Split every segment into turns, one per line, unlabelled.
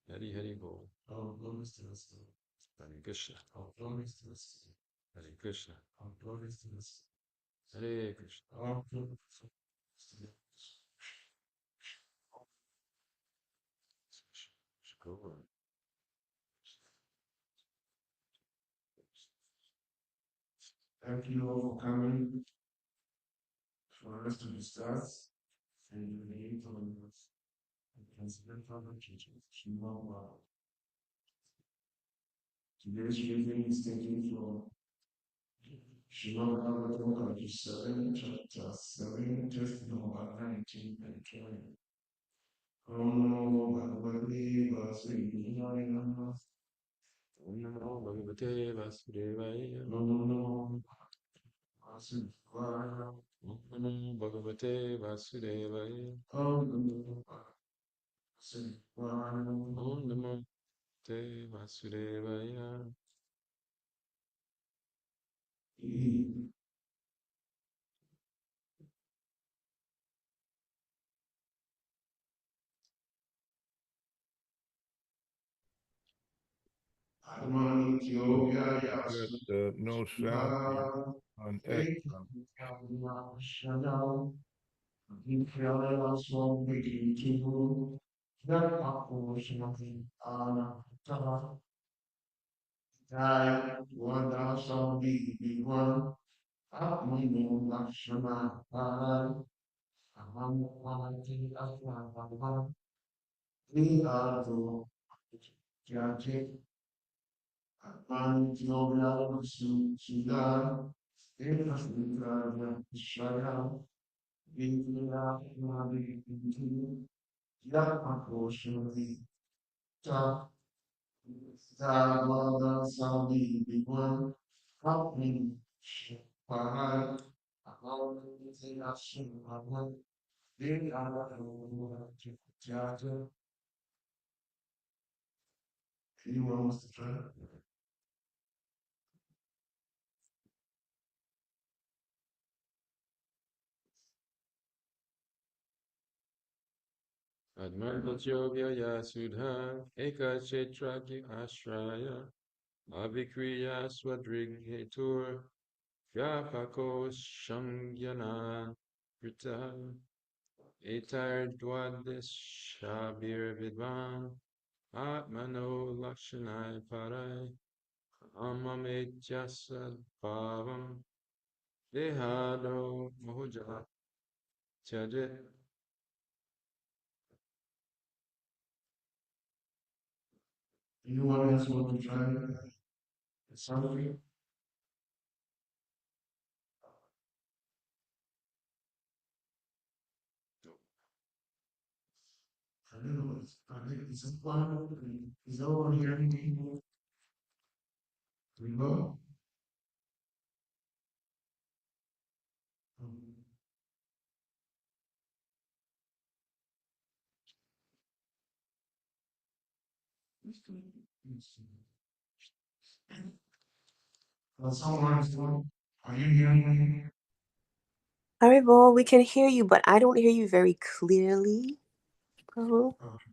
Hari Hari Bol. Hare Krishna. Hare Krishna. Hare Krishna. Sure.
Thank you all for coming for us to discuss and relate on transcendental teachings. Today's reading is taken from Srimad Bhagavatam, chapter 7, text number 19 and 20. Om Namo Bhagavate Vasudevaya.
Om Namo Bhagavate Vasudevaya.
Om Namo Vasudevaya.
Om Namo Bhagavate Vasudevaya.
Om Namo Vasudevaya.
Om Namo Te Vasudevaya.
No sound on X.
Anyone wants to try?
Admartotyo Yasudha Eka Chetraki Ashraya Abhikriya Swadrighetur Vyapako Shangyana Prita Etar Dwadis Shabir Vidvan Atmano Lakshanai Parai Amametyasad Bhavam Dehado Mohuja Tyajet.
Anyone else want to try something? I don't know. I think it's a plan. Is over here anything? Remember? Someone is doing. Are you hearing me?
Haribo, we can hear you, but I don't hear you very clearly. Prabhu.
Okay.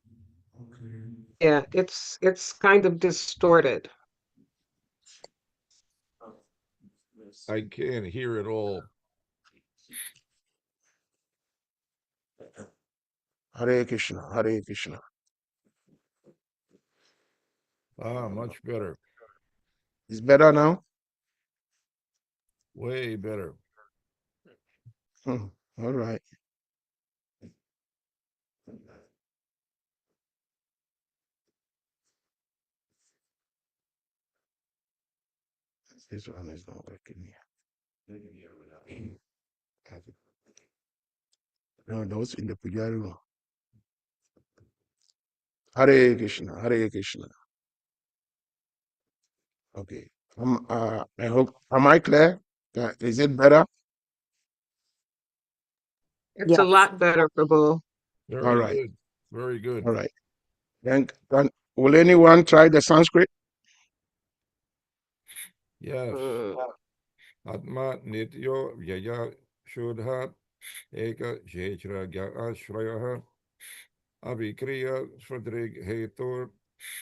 Yeah, it's kind of distorted.
I can't hear it all.
Hare Krishna, Hare Krishna.
Much better.
It's better now?
Way better.
All right. This one is not working here. No, those in the Puja room. Hare Krishna, Hare Krishna. Okay. I hope, am I clear? Is it better?
It's
Yeah.
a lot better, Prabhu.
All
Very
right.
good. Very good.
All right. Then, will anyone try the Sanskrit?
Yes.
Mm.
Atma nityo yaya shudha eka jechra ashraya avikriya swadrig hetur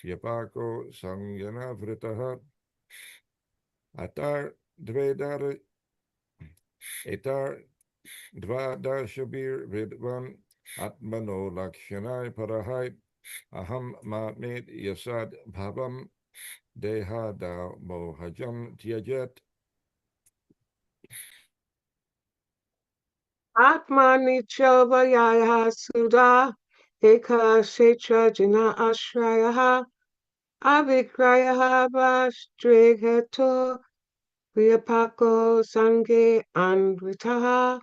yapako sangyana vritaha atar dvedar etar dvadashabir vidvan atmano lakshanai parahai aham ma med yasad bhavam dehada mohajam tyajet.
Atmani chavayaya sudha eka kshetra jina ashrayaha avikrayaha vastrigheto vyapako sange anvitaha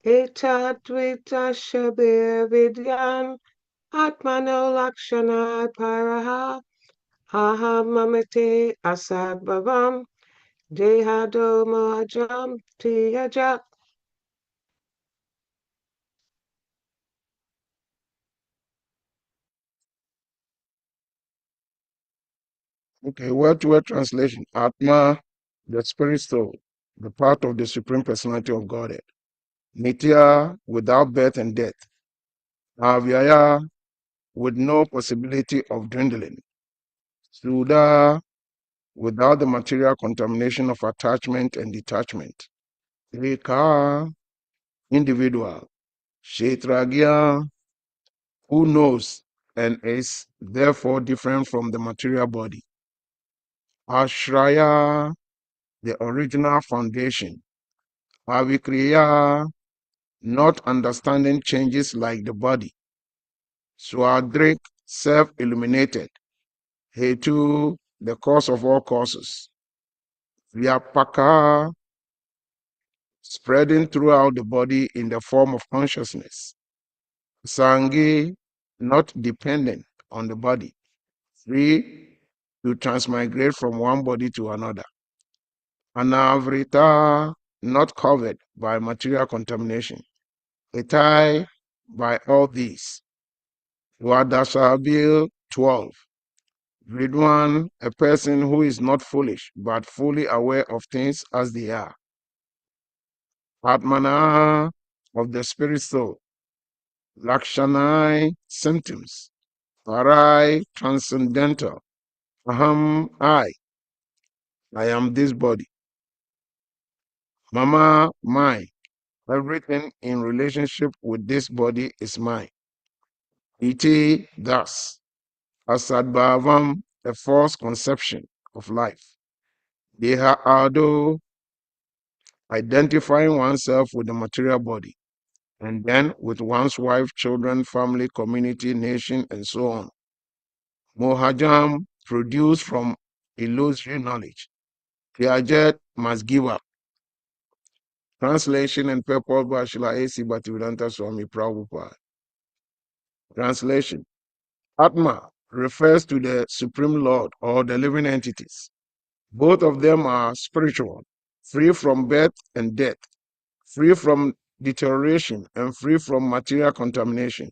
etadvita shabir vidyan atmano lakshana paraha aham mamate asadbhavam dehado mahajam tiyajat.
Okay, word to word translation. Atma, the spirit soul, the part of the Supreme Personality of Godhead. Nitya, without birth and death. Avyaya, with no possibility of dwindling. Suda, without the material contamination of attachment and detachment. Eka, individual. Kshetragya, who knows and is therefore different from the material body. Ashraya, the original foundation. Avikriya, not understanding changes like the body. Swadrik, self-illuminated. Hetu, the cause of all causes. Vyapaka, spreading throughout the body in the form of consciousness. Sangi, not dependent on the body. Free to transmigrate from one body to another. Anavrita, not covered by material contamination. Etai, by all these. Wadasabil 12. Vidwan, a person who is not foolish, but fully aware of things as they are. Atmana, of the spirit soul. Lakshanai, symptoms. Parai, transcendental. Aham, I am this body. Mama, mine. Everything in relationship with this body is mine. Iti, thus. Asadbhavam, a false conception of life. Deha ado, identifying oneself with the material body, and then with one's wife, children, family, community, nation, and so on. Mohajam, produced from illusory knowledge. Piaget must give up. Translation and purport by Srila A.C. Bhaktivedanta Swami Prabhupada. Translation. Atma refers to the Supreme Lord or the living entities. Both of them are spiritual, free from birth and death, free from deterioration, and free from material contamination.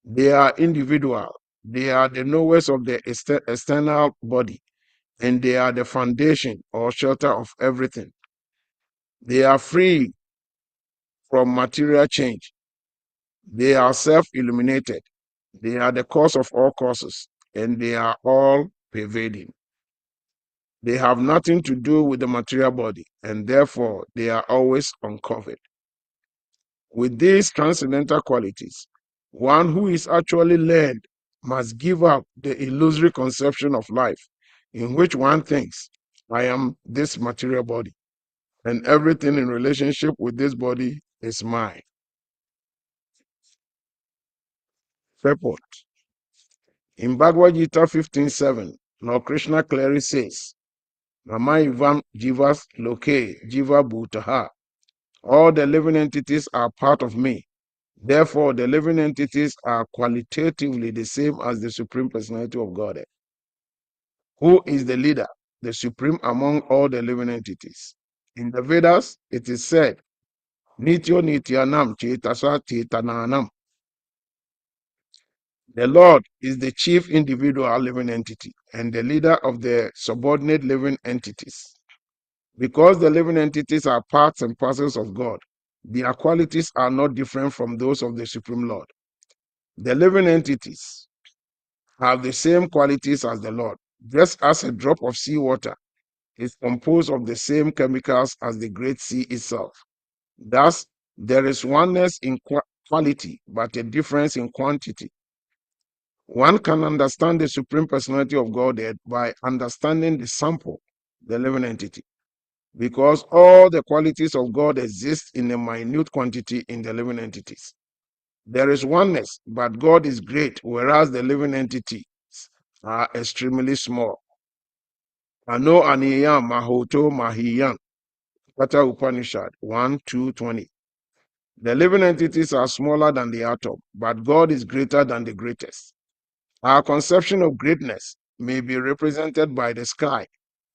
They are individual. They are the knowers of the external body, and they are the foundation or shelter of everything. They are free from material change. They are self-illuminated. They are the cause of all causes, and they are all pervading. They have nothing to do with the material body, and therefore they are always uncovered. With these transcendental qualities, One who is actually led must give up the illusory conception of life in which one thinks, I am this material body, and everything in relationship with this body is mine. Purport. In Bhagavad Gita 15:7, Lord Krishna clearly says, Namaivam Jivas Loke Jiva Bhutaha. All the living entities are part of me. Therefore, the living entities are qualitatively the same as the Supreme Personality of Godhead. Who is the leader, the supreme among all the living entities? In the Vedas, it is said, Nityo Nityanam Chetasa Chetananam. The Lord is the chief individual living entity and the leader of the subordinate living entities. Because the living entities are parts and parcels of God, their qualities are not different from those of the Supreme Lord. The living entities have the same qualities as the Lord, just as a drop of seawater is composed of the same chemicals as the great sea itself. Thus, there is oneness in quality, but a difference in quantity. One can understand the Supreme Personality of Godhead by understanding the sample, the living entity, because all the qualities of God exist in a minute quantity in the living entities. There is oneness, but God is great, whereas the living entities are extremely small. Ano aniyam mahoto mahiyam. Kata Upanishad 1:2:20. The living entities are smaller than the atom, but God is greater than the greatest. Our conception of greatness may be represented by the sky,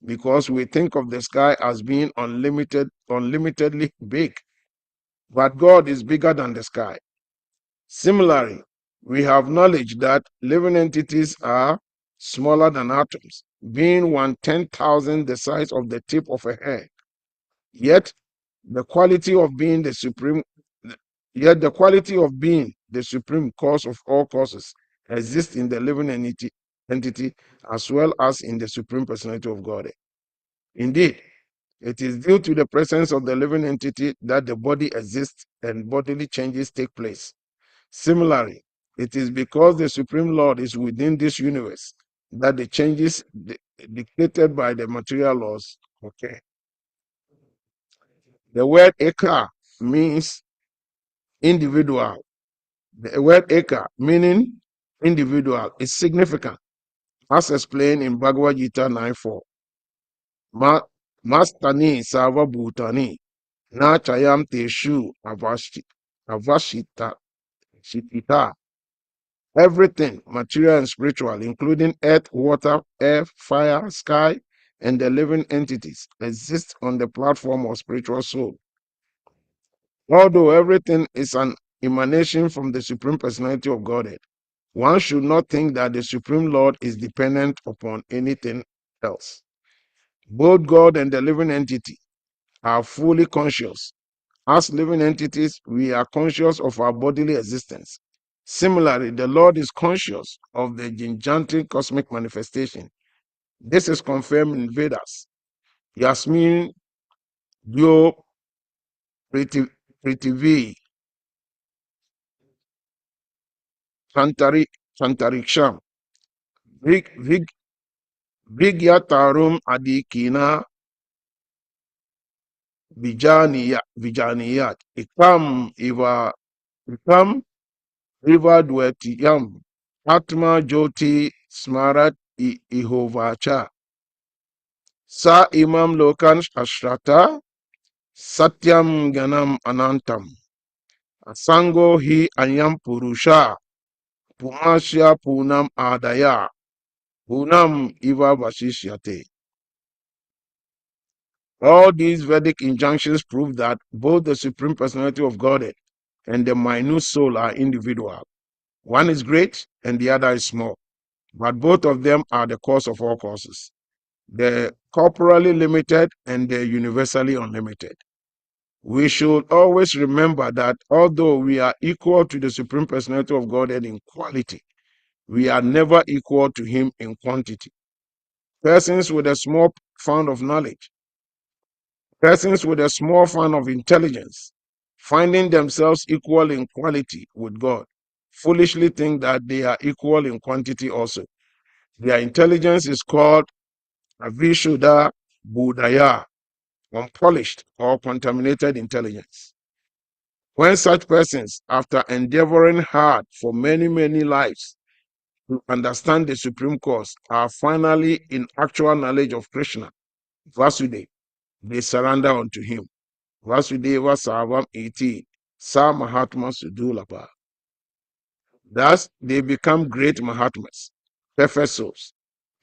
because we think of the sky as being unlimitedly big, but God is bigger than the sky. Similarly, we have knowledge that living entities are smaller than atoms, being 1/10,000 the size of the tip of a hair. Yet the quality of being the supreme cause of all causes exists in the living entity as well as in the Supreme Personality of God. Indeed, it is due to the presence of the living entity that the body exists and bodily changes take place. Similarly, it is because the Supreme Lord is within this universe that the changes dictated by the material laws occur. The word Eka means individual. The word Eka, meaning individual, is significant, as explained in Bhagavad Gita 9:4. Mastani Sava Bhutani, Na Chayam Teshu Avashita Shitita. Everything, material and spiritual, including earth, water, air, fire, sky, and the living entities, exists on the platform of spiritual soul. Although everything is an emanation from the Supreme Personality of Godhead, one should not think that the Supreme Lord is dependent upon anything else. Both God and the living entity are fully conscious. As living entities, we are conscious of our bodily existence. Similarly, the Lord is conscious of the gigantic cosmic manifestation. This is confirmed in Vedas. Yasmin Dyo Prithvi Chantariksham Vigyatarum Adikina Vijaniyat Ikam Riva Dwetiyam Atma Jyoti Smarat Ihovacha Sa Imam Lokan Ashrata Satyam Ganam Anantam Asango Hi Anyam Purusha Pumasya Punam Adaya Punam Iva Vasishyate. All these Vedic injunctions prove that both the Supreme Personality of Godhead and the minute soul are individual. One is great and the other is small, but both of them are the cause of all causes, the corporally limited and the universally unlimited. We should always remember that although we are equal to the Supreme Personality of Godhead in quality, we are never equal to Him in quantity. Persons with a small fund of knowledge, persons with a small fund of intelligence, finding themselves equal in quality with God, foolishly think that they are equal in quantity also. Their intelligence is called Avishuddha Buddhaya, unpolished or contaminated intelligence. When such persons, after endeavoring hard for many, many lives to understand the Supreme Cause, are finally in actual knowledge of Krishna, Vasudeva, they surrender unto him. Vasudeva Sarvam 18, Sa Mahatma Sudulabha. Thus, they become great Mahatmas, perfect souls.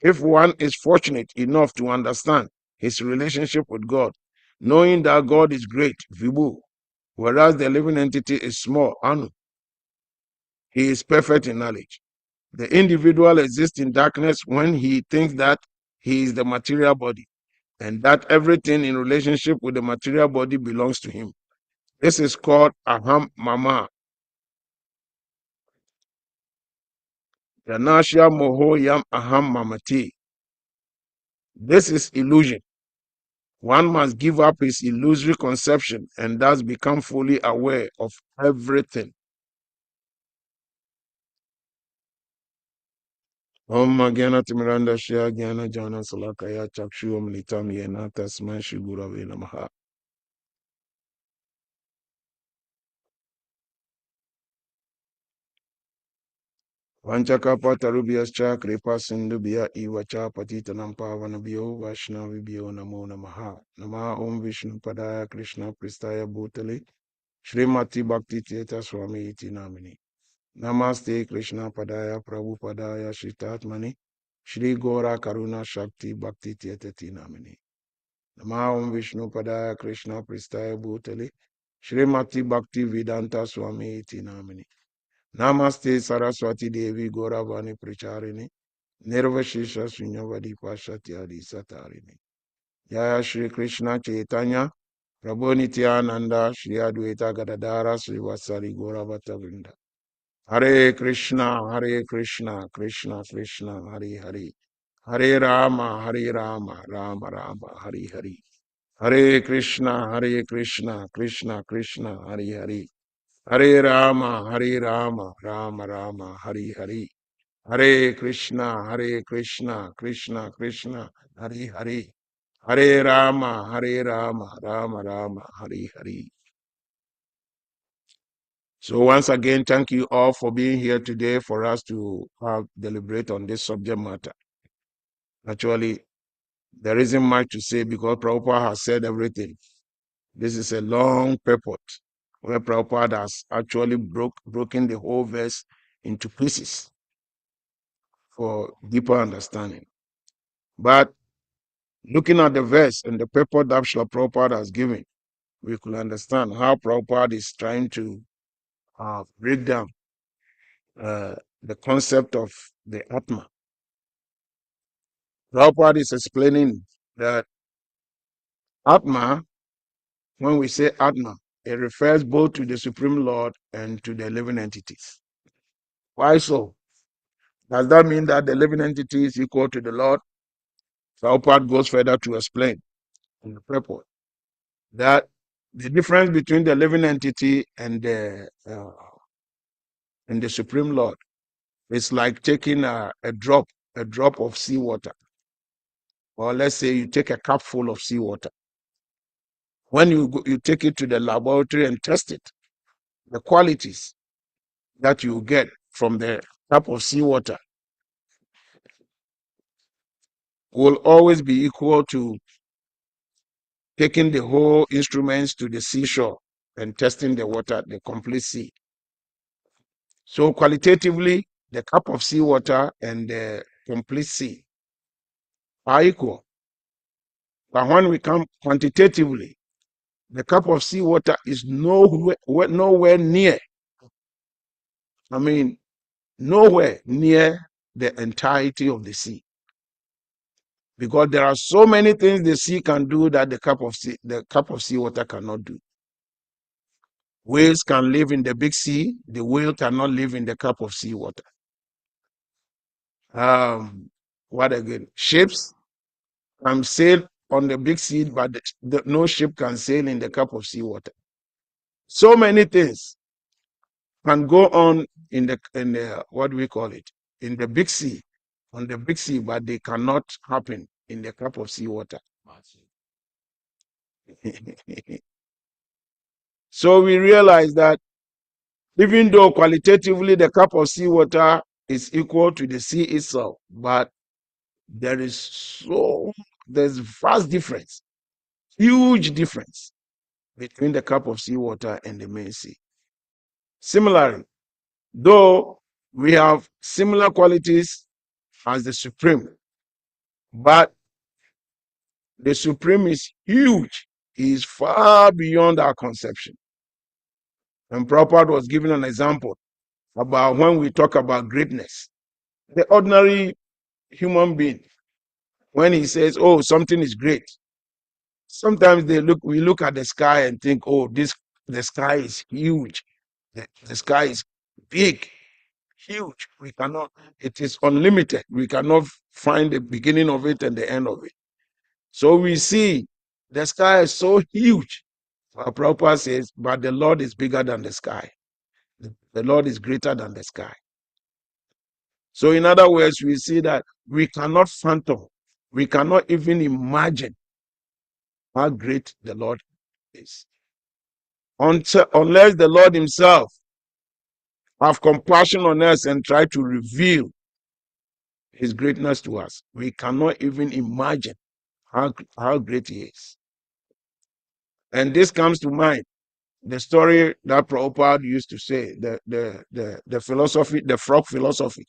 If one is fortunate enough to understand his relationship with God, knowing that God is great, Vibhu, whereas the living entity is small, Anu, he is perfect in knowledge. The individual exists in darkness when he thinks that he is the material body and that everything in relationship with the material body belongs to him. This is called Aham Mama. Janashya Moho Yam Aham Mamati. This is illusion. One must give up his illusory conception and thus become fully aware of everything. Om Magyana Timiranda Shya Gyana Jana Salakaya Chakshu Om Litam Yena Tasman Shigurave Namaha. Vanchakapa Tarubhyascha Kripa Sindubhya Ivacha Patitanam Pavanabhyo Vaishnavibhyo Namo Namaha. Namaha Om Vishnu Padaya Krishna Pristaya Bhutale Srimati Bhakti Teta Swami Iti Namini. Namaste Krishna Padaya Prabhupadaya Shitatmani Shri Gora Karuna Shakti Bhakti Tietati Namini. Namaha Om Vishnu Padaya Krishna Pristaya Bhutale Srimati Bhakti Vedanta Swami Iti Namini. Namaste Saraswati Devi Goravani Pracharini Nirvashisha Sunyavadi Pashatyadi Satarini. Jaya Shri Krishna Chaitanya Prabhu Nityananda Shri Advaita Gadadara Shri Vasari Goravata Vrinda. Hare Krishna, Krishna Krishna, Hare Hare. Hare Rama, Rama Rama, Hare Hare. Hare Krishna, Krishna Krishna, Hare Hare. Hare Rama, Rama Rama, Hare Hare. Hare Krishna, Krishna Krishna, Hare Hare. Hare Rama, Rama Rama, Hare Hare. So once again, thank you all for being here today for us to deliberate on this subject matter. Actually, there isn't much to say because Prabhupada has said everything. This is a long purport where Prabhupada has actually broken the whole verse into pieces for deeper understanding. But looking at the verse and the purport that Srila Prabhupada has given, we could understand how Prabhupada is trying to break down the concept of the Atma. Prabhupada is explaining that Atma, when we say Atma, it refers both to the Supreme Lord and to the living entities. Why so? Does that mean that the living entity is equal to the Lord? Prabhupada goes further to explain in the purport that the difference between the living entity and the Supreme Lord is like taking a drop of seawater, or let's say you take a cup full of seawater. When you take it to the laboratory and test it, the qualities that you get from the cup of seawater will always be equal to taking the whole instruments to the seashore and testing the water, the complete sea. So qualitatively, the cup of seawater and the complete sea are equal. But when we come quantitatively, the cup of seawater is nowhere near. Nowhere near the entirety of the sea. Because there are so many things the sea can do that the cup of seawater cannot do. Whales can live in the big sea. The whale cannot live in the cup of seawater. What again? Ships can sail on the big sea, but no ship can sail in the cup of seawater. So many things can go on in the what do we call it, in the big sea, on the big sea, but they cannot happen in the cup of seawater. So we realize that even though qualitatively the cup of seawater is equal to the sea itself, but there's vast difference, huge difference between the cup of seawater and the main sea. Similarly, though we have similar qualities as the Supreme, but the Supreme is huge. He is far beyond our conception. And Prabhupada was giving an example about when we talk about greatness. The ordinary human being, when he says, oh, something is great, sometimes we look at the sky and think, oh, the sky is huge. The sky is big, huge. It is unlimited. We cannot find the beginning of it and the end of it. So we see the sky is so huge. Our Prabhupada says, but the Lord is bigger than the sky. The Lord is greater than the sky. So in other words, we see that we cannot fathom, we cannot even imagine how great the Lord is. Unless the Lord himself have compassion on us and try to reveal his greatness to us, we cannot even imagine how great he is. And this comes to mind, the story that Prabhupada used to say, the philosophy, the frog philosophy.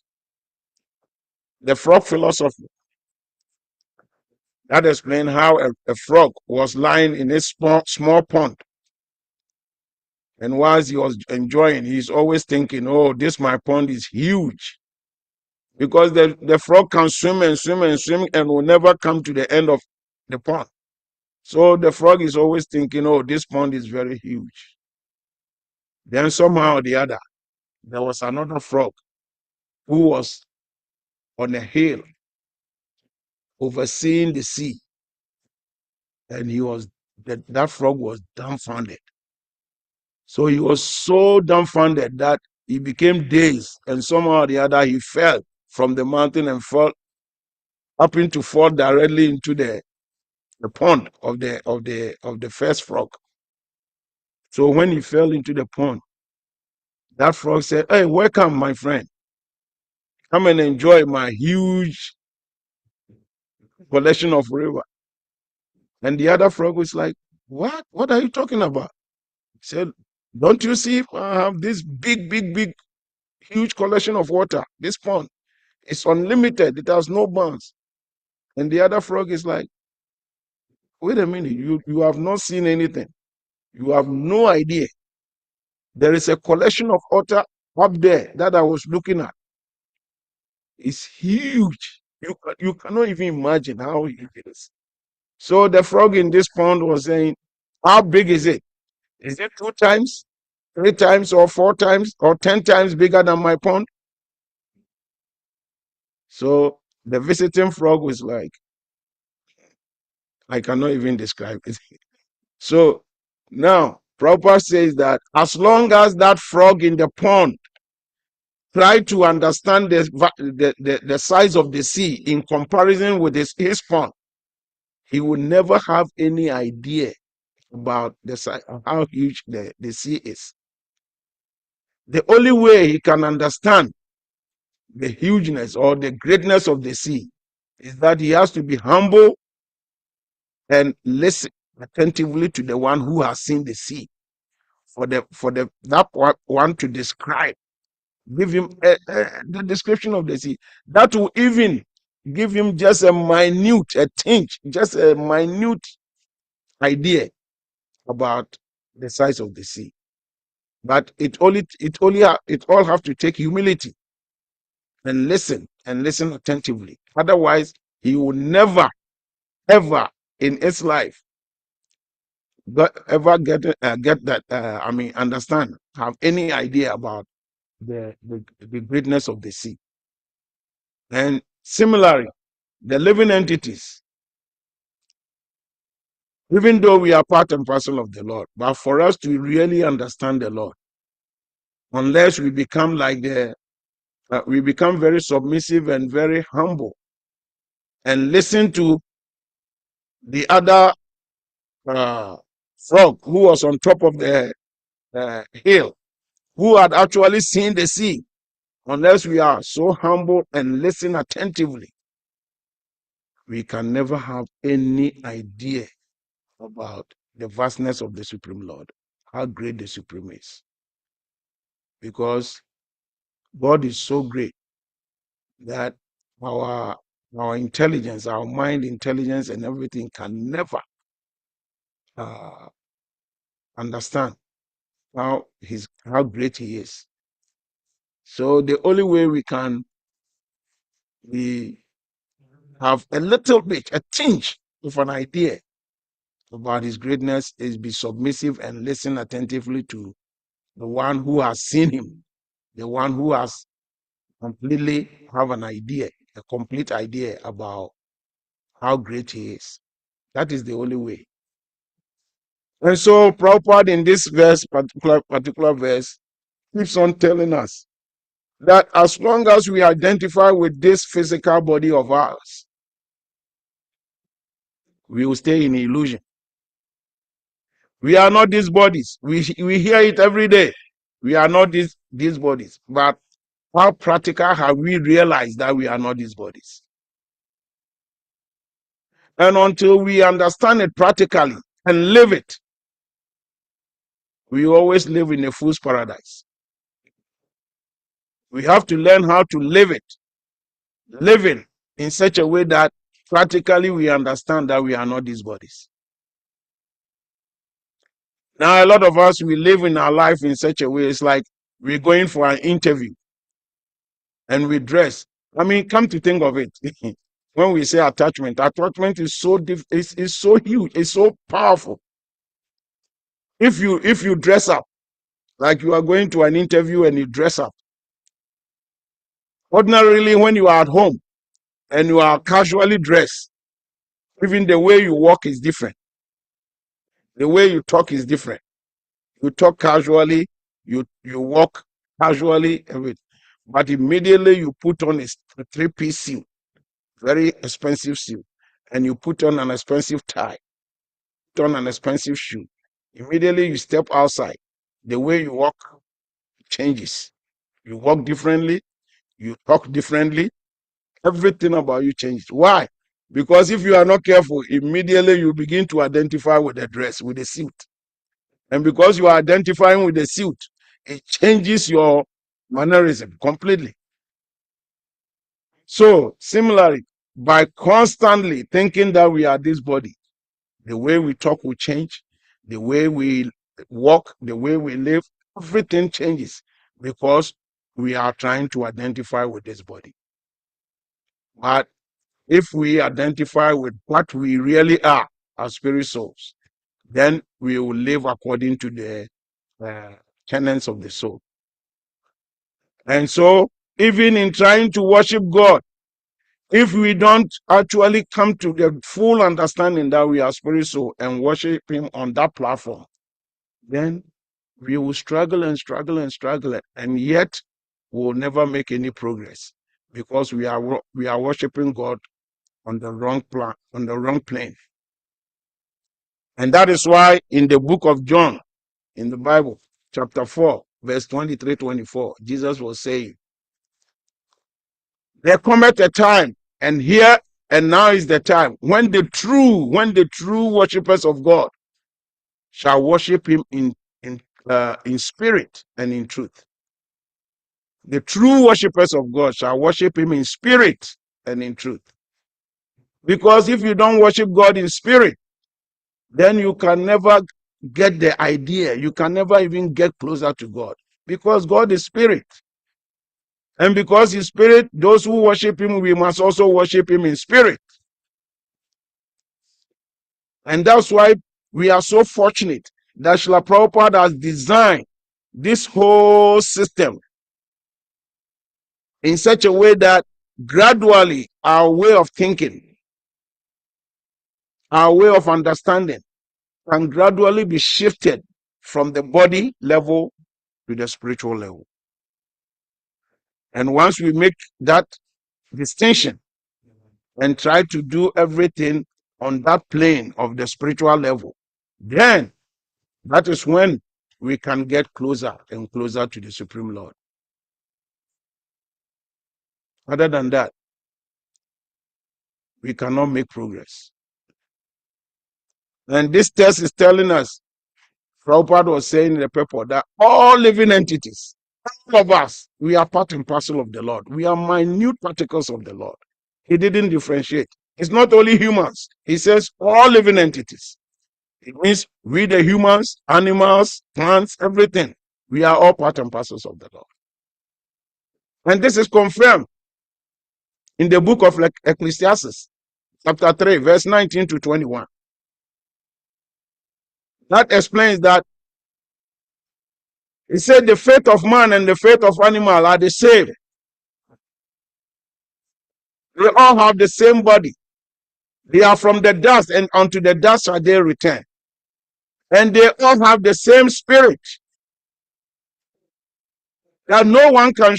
The frog philosophy that explains how a frog was lying in a small pond. And whilst he was enjoying, he's always thinking, oh, my pond is huge. Because the frog can swim and swim and swim and will never come to the end of the pond. So the frog is always thinking, oh, this pond is very huge. Then somehow or the other, there was another frog who was on a hill overseeing the sea. And that frog was dumbfounded. So he was so dumbfounded that he became dazed, and somehow or the other he fell from the mountain and happened to fall directly into the pond of the first frog. So when he fell into the pond, that frog said, "Hey, welcome, my friend. Come and enjoy my huge collection of river." And the other frog was like, "What? What are you talking about?" He said, "Don't you see I have this big, huge collection of water? This pond. It's unlimited. It has no bounds." And the other frog is like, wait a minute, you have not seen anything. You have no idea. There is a collection of water up there that I was looking at. It's huge. You cannot even imagine how huge it is. So the frog in this pond was saying, how big is it? Is it 2 times, 3 times, or 4 times, or 10 times bigger than my pond? So the visiting frog was like, I cannot even describe it. So now Prabhupada says that as long as that frog in the pond tried to understand the size of the sea in comparison with his pond, he would never have any idea about the size, how huge the sea is. The only way he can understand the hugeness or the greatness of the sea is that he has to be humble and listen attentively to the one who has seen the sea, for that one to describe, give him the description of the sea. That will even give him just a tinge, just a minute idea about the size of the sea. But it all have to take humility and listen attentively. Otherwise, he will never, ever in his life ever get that. Understand, have any idea about the greatness of the sea. And similarly, the living entities, even though we are part and parcel of the Lord, but for us to really understand the Lord, unless we become like we become very submissive and very humble and listen to the other frog who was on top of the hill, who had actually seen the sea. Unless we are so humble and listen attentively, we can never have any idea about the vastness of the Supreme Lord, how great the Supreme is. Because God is so great that our intelligence, our mind intelligence and everything can never understand how great he is. So the only way we can have a little bit, a tinge of an idea about his greatness is be submissive and listen attentively to the one who has seen him, the one who has completely have an idea, a complete idea about how great he is. That is the only way. And so Prabhupada in this verse, particular verse, keeps on telling us that as long as we identify with this physical body of ours, we will stay in illusion. We are not these bodies. We hear it every day. We are not these bodies. But how practical have we realized that we are not these bodies? And until we understand it practically and live it, we always live in a fool's paradise. We have to learn how to live it, living in such a way that practically we understand that we are not these bodies. Now, a lot of us, we live in our life in such a way, it's like we're going for an interview and we dress. I mean, come to think of it, when we say attachment is so it's so huge, it's so powerful. If you dress up like you are going to an interview and you dress up, ordinarily when you are at home and you are casually dressed, even the way you walk is different. The way you talk is different. You talk casually, you walk casually, everything. But immediately you put on a three-piece suit, very expensive suit, and you put on an expensive tie, put on an expensive shoe. Immediately you step outside, the way you walk changes. You walk differently, you talk differently, everything about you changes. Why? Because if you are not careful, immediately you begin to identify with the dress, with the suit. And because you are identifying with the suit, it changes your mannerism completely. So, similarly, by constantly thinking that we are this body, the way we talk will change, the way we walk, the way we live, everything changes because we are trying to identify with this body. But if we identify with what we really are, our spirit souls, then we will live according to the tenets of the soul. And so, even in trying to worship God, if we don't actually come to the full understanding that we are spirit soul and worship him on that platform, then we will struggle and struggle and struggle, and yet we'll never make any progress because we are worshiping God on the wrong plan, on the wrong plane. And that is why in the book of John, in the Bible, chapter 4, verse 23-24, Jesus was saying, there cometh a time, and here and now is the time when the true worshippers of God shall worship him in spirit and in truth. The true worshippers of God shall worship him in spirit and in truth. Because if you don't worship God in spirit, then you can never get the idea. You can never even get closer to God. Because God is spirit. And because he's spirit, those who worship him, we must also worship him in spirit. And that's why we are so fortunate that Srila Prabhupada has designed this whole system in such a way that gradually our way of thinking, our way of understanding can gradually be shifted from the body level to the spiritual level. And once we make that distinction and try to do everything on that plane of the spiritual level, then that is when we can get closer and closer to the Supreme Lord. Other than that, we cannot make progress. And this text is telling us, Prabhupada was saying in the purport, that all living entities, all of us, we are part and parcel of the Lord. We are minute particles of the Lord. He didn't differentiate. It's not only humans. He says all living entities. It means we, the humans, animals, plants, everything. We are all part and parcels of the Lord. And this is confirmed in the book of Ecclesiastes, chapter 3, verse 19 to 21. That explains that he said the faith of man and the faith of animal are the same. They all have the same body. They are from the dust, and unto the dust shall they return. And they all have the same spirit. That no one can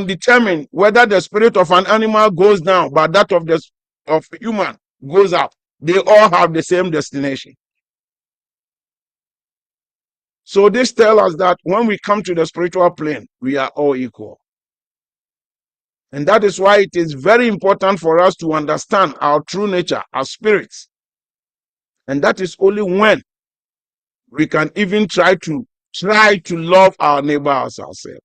determine whether the spirit of an animal goes down, but that of human goes up. They all have the same destination. So this tells us that when we come to the spiritual plane, we are all equal. And that is why it is very important for us to understand our true nature, our spirits. And that is only when we can even try to love our neighbor as ourselves.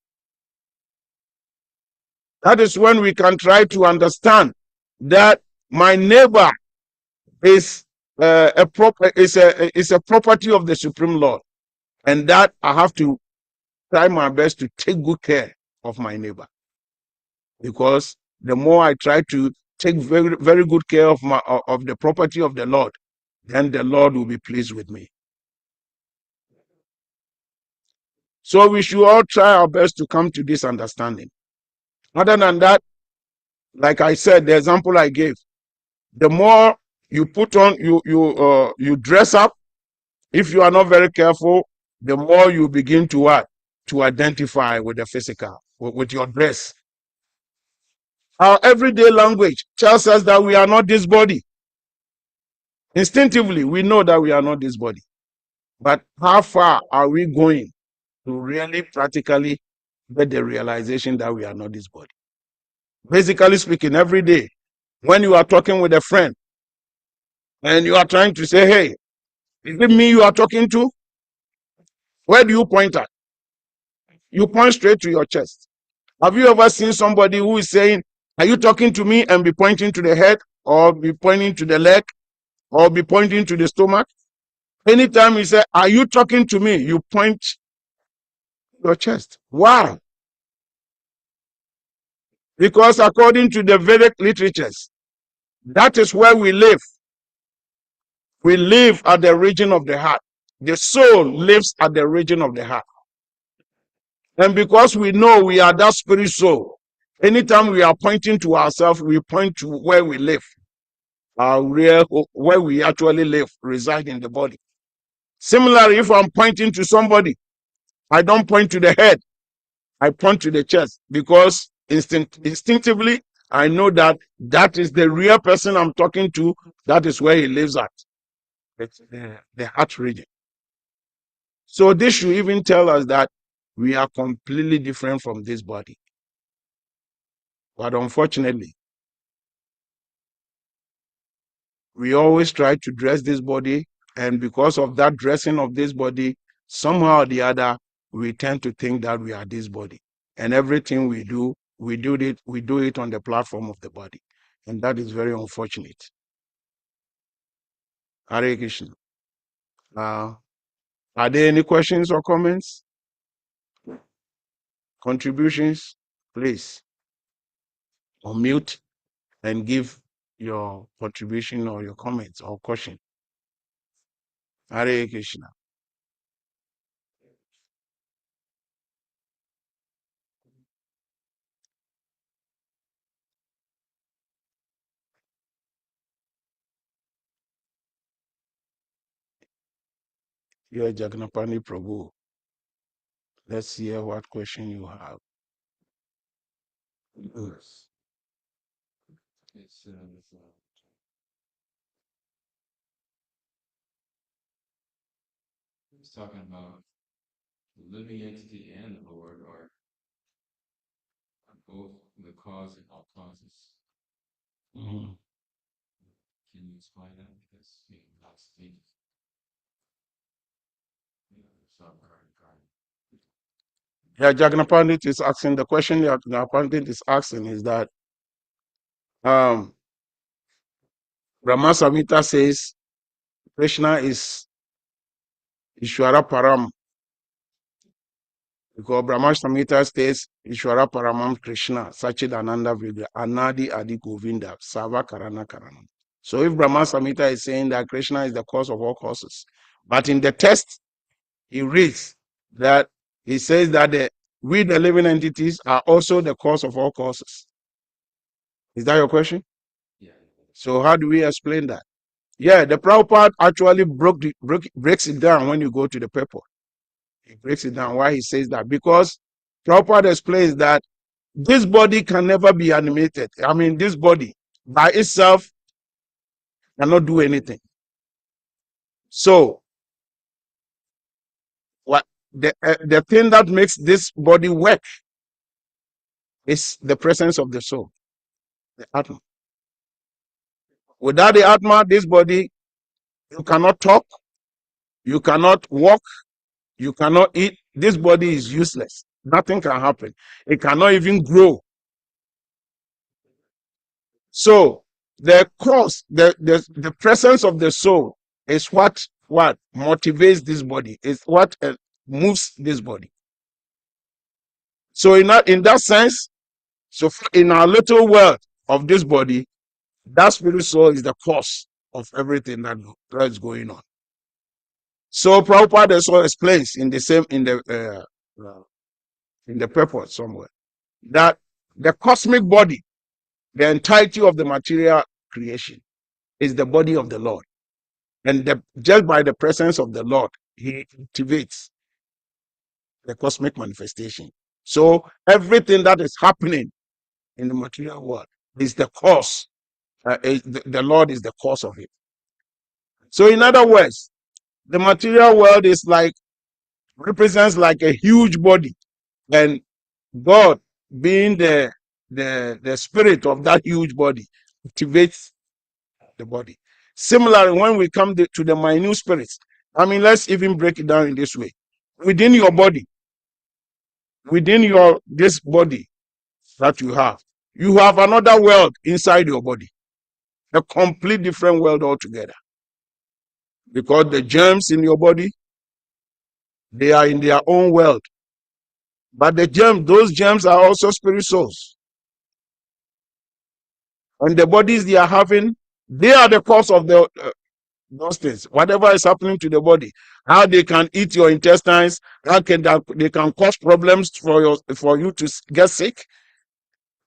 That is when we can try to understand that my neighbor is a property of the Supreme Lord, and that I have to try my best to take good care of my neighbor. Because the more I try to take very, very good care of the property of the Lord, then the Lord will be pleased with me. So we should all try our best to come to this understanding. Other than that, like I said, the example I gave, the more you put on, you dress up, if you are not very careful, the more you begin to what? To identify with the physical, with your dress. Our everyday language tells us that we are not this body. Instinctively, we know that we are not this body. But how far are we going to really practically get the realization that we are not this body? Basically speaking, every day, when you are talking with a friend and you are trying to say, hey, is it me you are talking to? Where do you point at? You point straight to your chest. Have you ever seen somebody who is saying, are you talking to me, and be pointing to the head, or be pointing to the leg, or be pointing to the stomach? Anytime you say, are you talking to me, you point your chest. Why? Because according to the Vedic literatures, that is where we live. We live at the region of the heart. The soul lives at the region of the heart. And because we know we are that spirit soul, anytime we are pointing to ourselves, we point to where we live, where we actually live, reside in the body. Similarly, if I'm pointing to somebody, I don't point to the head, I point to the chest, because instinctively, I know that that is the real person I'm talking to. That is where he lives at. It's the heart region. So this should even tell us that we are completely different from this body. But unfortunately, we always try to dress this body, and because of that dressing of this body, somehow or the other, we tend to think that we are this body. And everything we do it on the platform of the body. And that is very unfortunate. Hare Krishna. Are there any questions or comments? Contributions? Please unmute and give your contribution or your comments or question. Hare Krishna. You are Jaganapani Prabhu. Let's hear what question you have.
Yes. It's talking about the living entity and the Lord are both the cause and all causes.
Mhm.
Can you explain that? Because lots of things.
Yeah, Jagna Pandit is asking, the question Jagna Pandit is asking is that Brahma Samhita says Krishna is Ishwara Param, because Brahma Samhita says Ishwara Paramam Krishna, Sachidananda Vidya, Anadi Adi Govinda, Sava Karana Karana. So if Brahma Samhita is saying that Krishna is the cause of all causes, but in the text he reads that he says that we, the living entities, are also the cause of all causes. Is that your question?
Yeah.
So how do we explain that? Yeah, the Prabhupada actually breaks it down when you go to the paper. He breaks it down why he says that. Because Prabhupada explains that this body can never be animated. I mean, this body by itself cannot do anything. So what the thing that makes this body work is the presence of the soul, the Atma. Without the Atma, this body, you cannot talk, you cannot walk, you cannot eat. This body is useless. Nothing can happen. It cannot even grow. So the cause, the presence of the soul is what motivates this body, is what moves this body. So in that sense, so in our little world of this body, that spirit soul is the cause of everything that is going on. So Prabhupada also explains in the purport somewhere that the cosmic body, the entirety of the material creation, is the body of the Lord. And just by the presence of the Lord, he activates the cosmic manifestation. So everything that is happening in the material world is the cause. The Lord is the cause of it. So in other words, the material world is represents like a huge body, and God, being the spirit of that huge body, activates the body. Similarly, when we come to the minute spirits, I mean, let's even break it down in this way. Within your body, within this body that you have another world inside your body, a complete different world altogether. Because the germs in your body, they are in their own world. But those germs are also spirit souls. And the bodies they are having, they are the cause of those things. Whatever is happening to the body, how they can eat your intestines, how they can cause problems for you to get sick.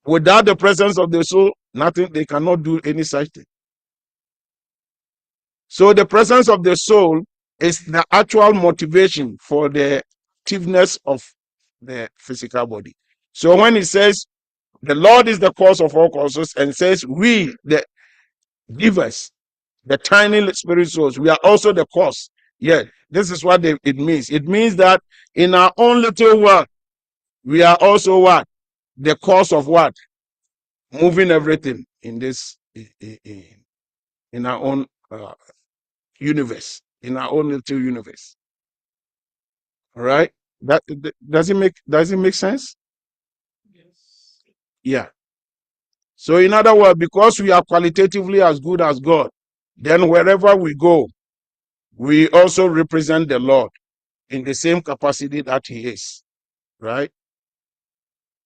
Without the presence of the soul, nothing, they cannot do any such thing. So the presence of the soul is the actual motivation for the activeness of the physical body. So when it says the Lord is the cause of all causes, and says we, the givers, the tiny spirit souls, we are also the cause. Yeah, this is what it means. It means that in our own little world, we are also what? The cause of what? Moving everything in this, in our own universe, in our own little universe. All right? Does it make sense?
Yes.
Yeah. So in other words, because we are qualitatively as good as God, then wherever we go, we also represent the Lord in the same capacity that he is. Right?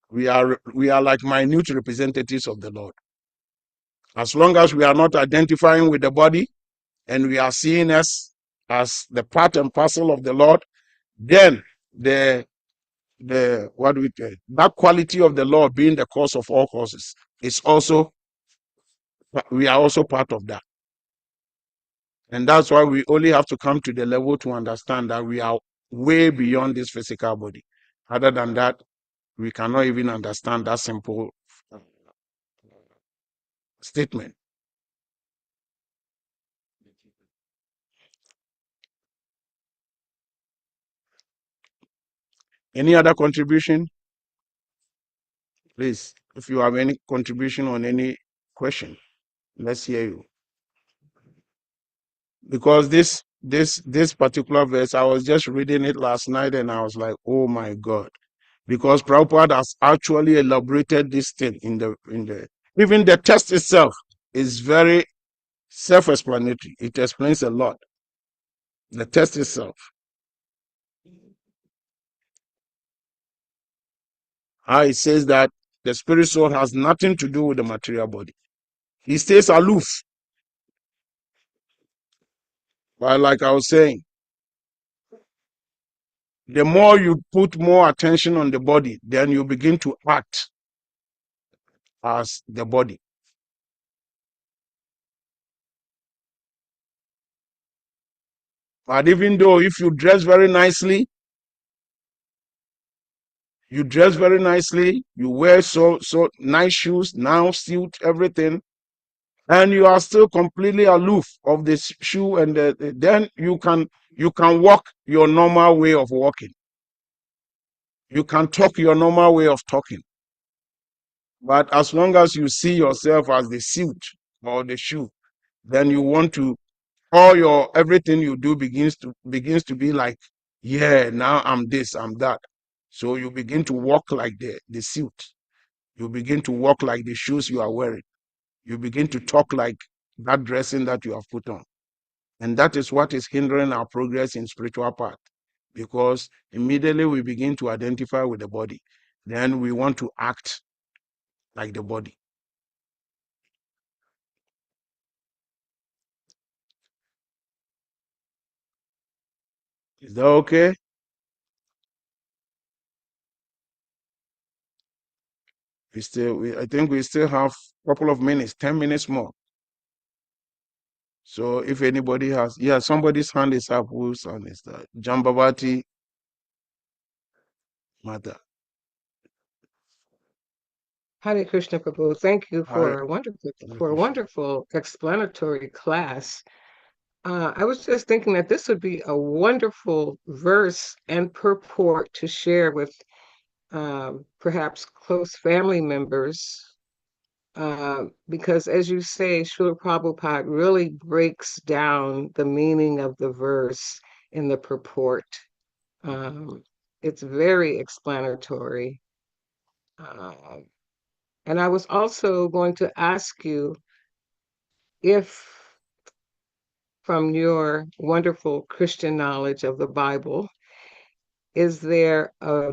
We are like minute representatives of the Lord. As long as we are not identifying with the body and we are seeing us as the part and parcel of the Lord, then what do we say? That quality of the Lord being the cause of all causes is also, we are also part of that. And that's why we only have to come to the level to understand that we are way beyond this physical body. Other than that, we cannot even understand that simple statement. Any other contribution? Please, if you have any contribution on any question, let's hear you. Because this particular verse, I was just reading it last night and I was like, oh my God. Because Prabhupada has actually elaborated this thing in the even the text itself is very self-explanatory. It explains a lot. The text itself. It says that the spirit soul has nothing to do with the material body. He stays aloof. But like I was saying, the more you put more attention on the body, then you begin to act as the body. But even though if you dress very nicely, you wear so nice shoes, now suit, everything, and you are still completely aloof of this shoe, and then you can walk your normal way of walking. You can talk your normal way of talking. But as long as you see yourself as the suit or the shoe, then you want to, everything you do begins to be like, yeah, now I'm this, I'm that. So you begin to walk like the suit. You begin to walk like the shoes you are wearing. You begin to talk like that dressing that you have put on. And that is what is hindering our progress in spiritual path. Because immediately we begin to identify with the body. Then we want to act like the body. Is that okay? I think we still have a couple of minutes, 10 minutes more. So if anybody has, somebody's hand is up. Whose hand is that? Jambavati Mata.
Hare Krishna Prabhu, thank you
Hare
for a
Krishna.
wonderful explanatory class. I was just thinking that this would be a wonderful verse and purport to share with perhaps close family members, because as you say, Srila Prabhupada really breaks down the meaning of the verse in the purport. It's very explanatory. And I was also going to ask you if, from your wonderful Christian knowledge of the Bible, is there a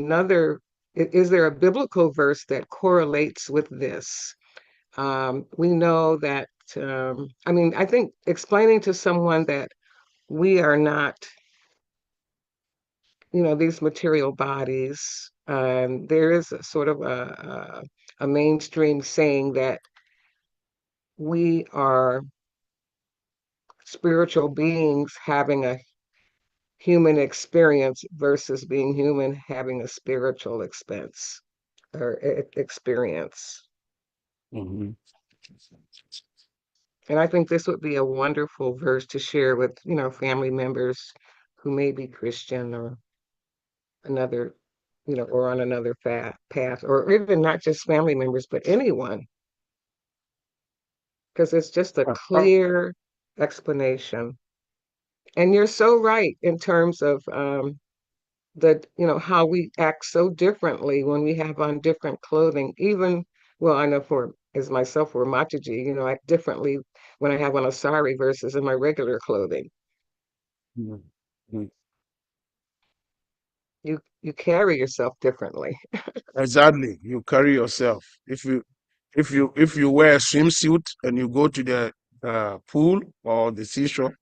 biblical verse that correlates with this? We know that, I think explaining to someone that we are not, these material bodies, there is a sort of a mainstream saying that we are spiritual beings having a human experience versus being human having a spiritual experience.
Mm-hmm.
And I think this would be a wonderful verse to share with, family members who may be Christian or another, or on another path, or even not just family members, but anyone, because it's just a clear explanation. And you're so right in terms of how we act so differently when we have on different clothing. Even, well, I know for as myself for Mataji, I act differently when I have on a sari versus in my regular clothing.
Mm-hmm.
You carry yourself differently.
Exactly. You carry yourself. If you wear a swimsuit and you go to the pool or the seashore,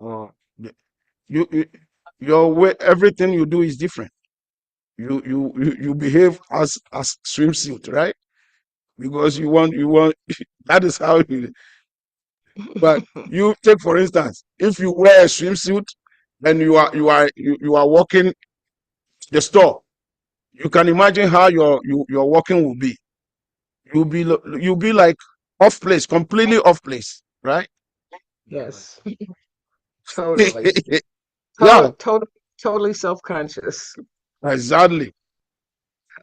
or you your way, everything you do is different. You behave as swimsuit, right? Because you want that is how you. But you take, for instance, if you wear a swimsuit and you are walking the store, You can imagine how your walking will be. You'll be like off place, completely off place, right?
Yes, totally.
Yeah,
Totally self-conscious.
exactly.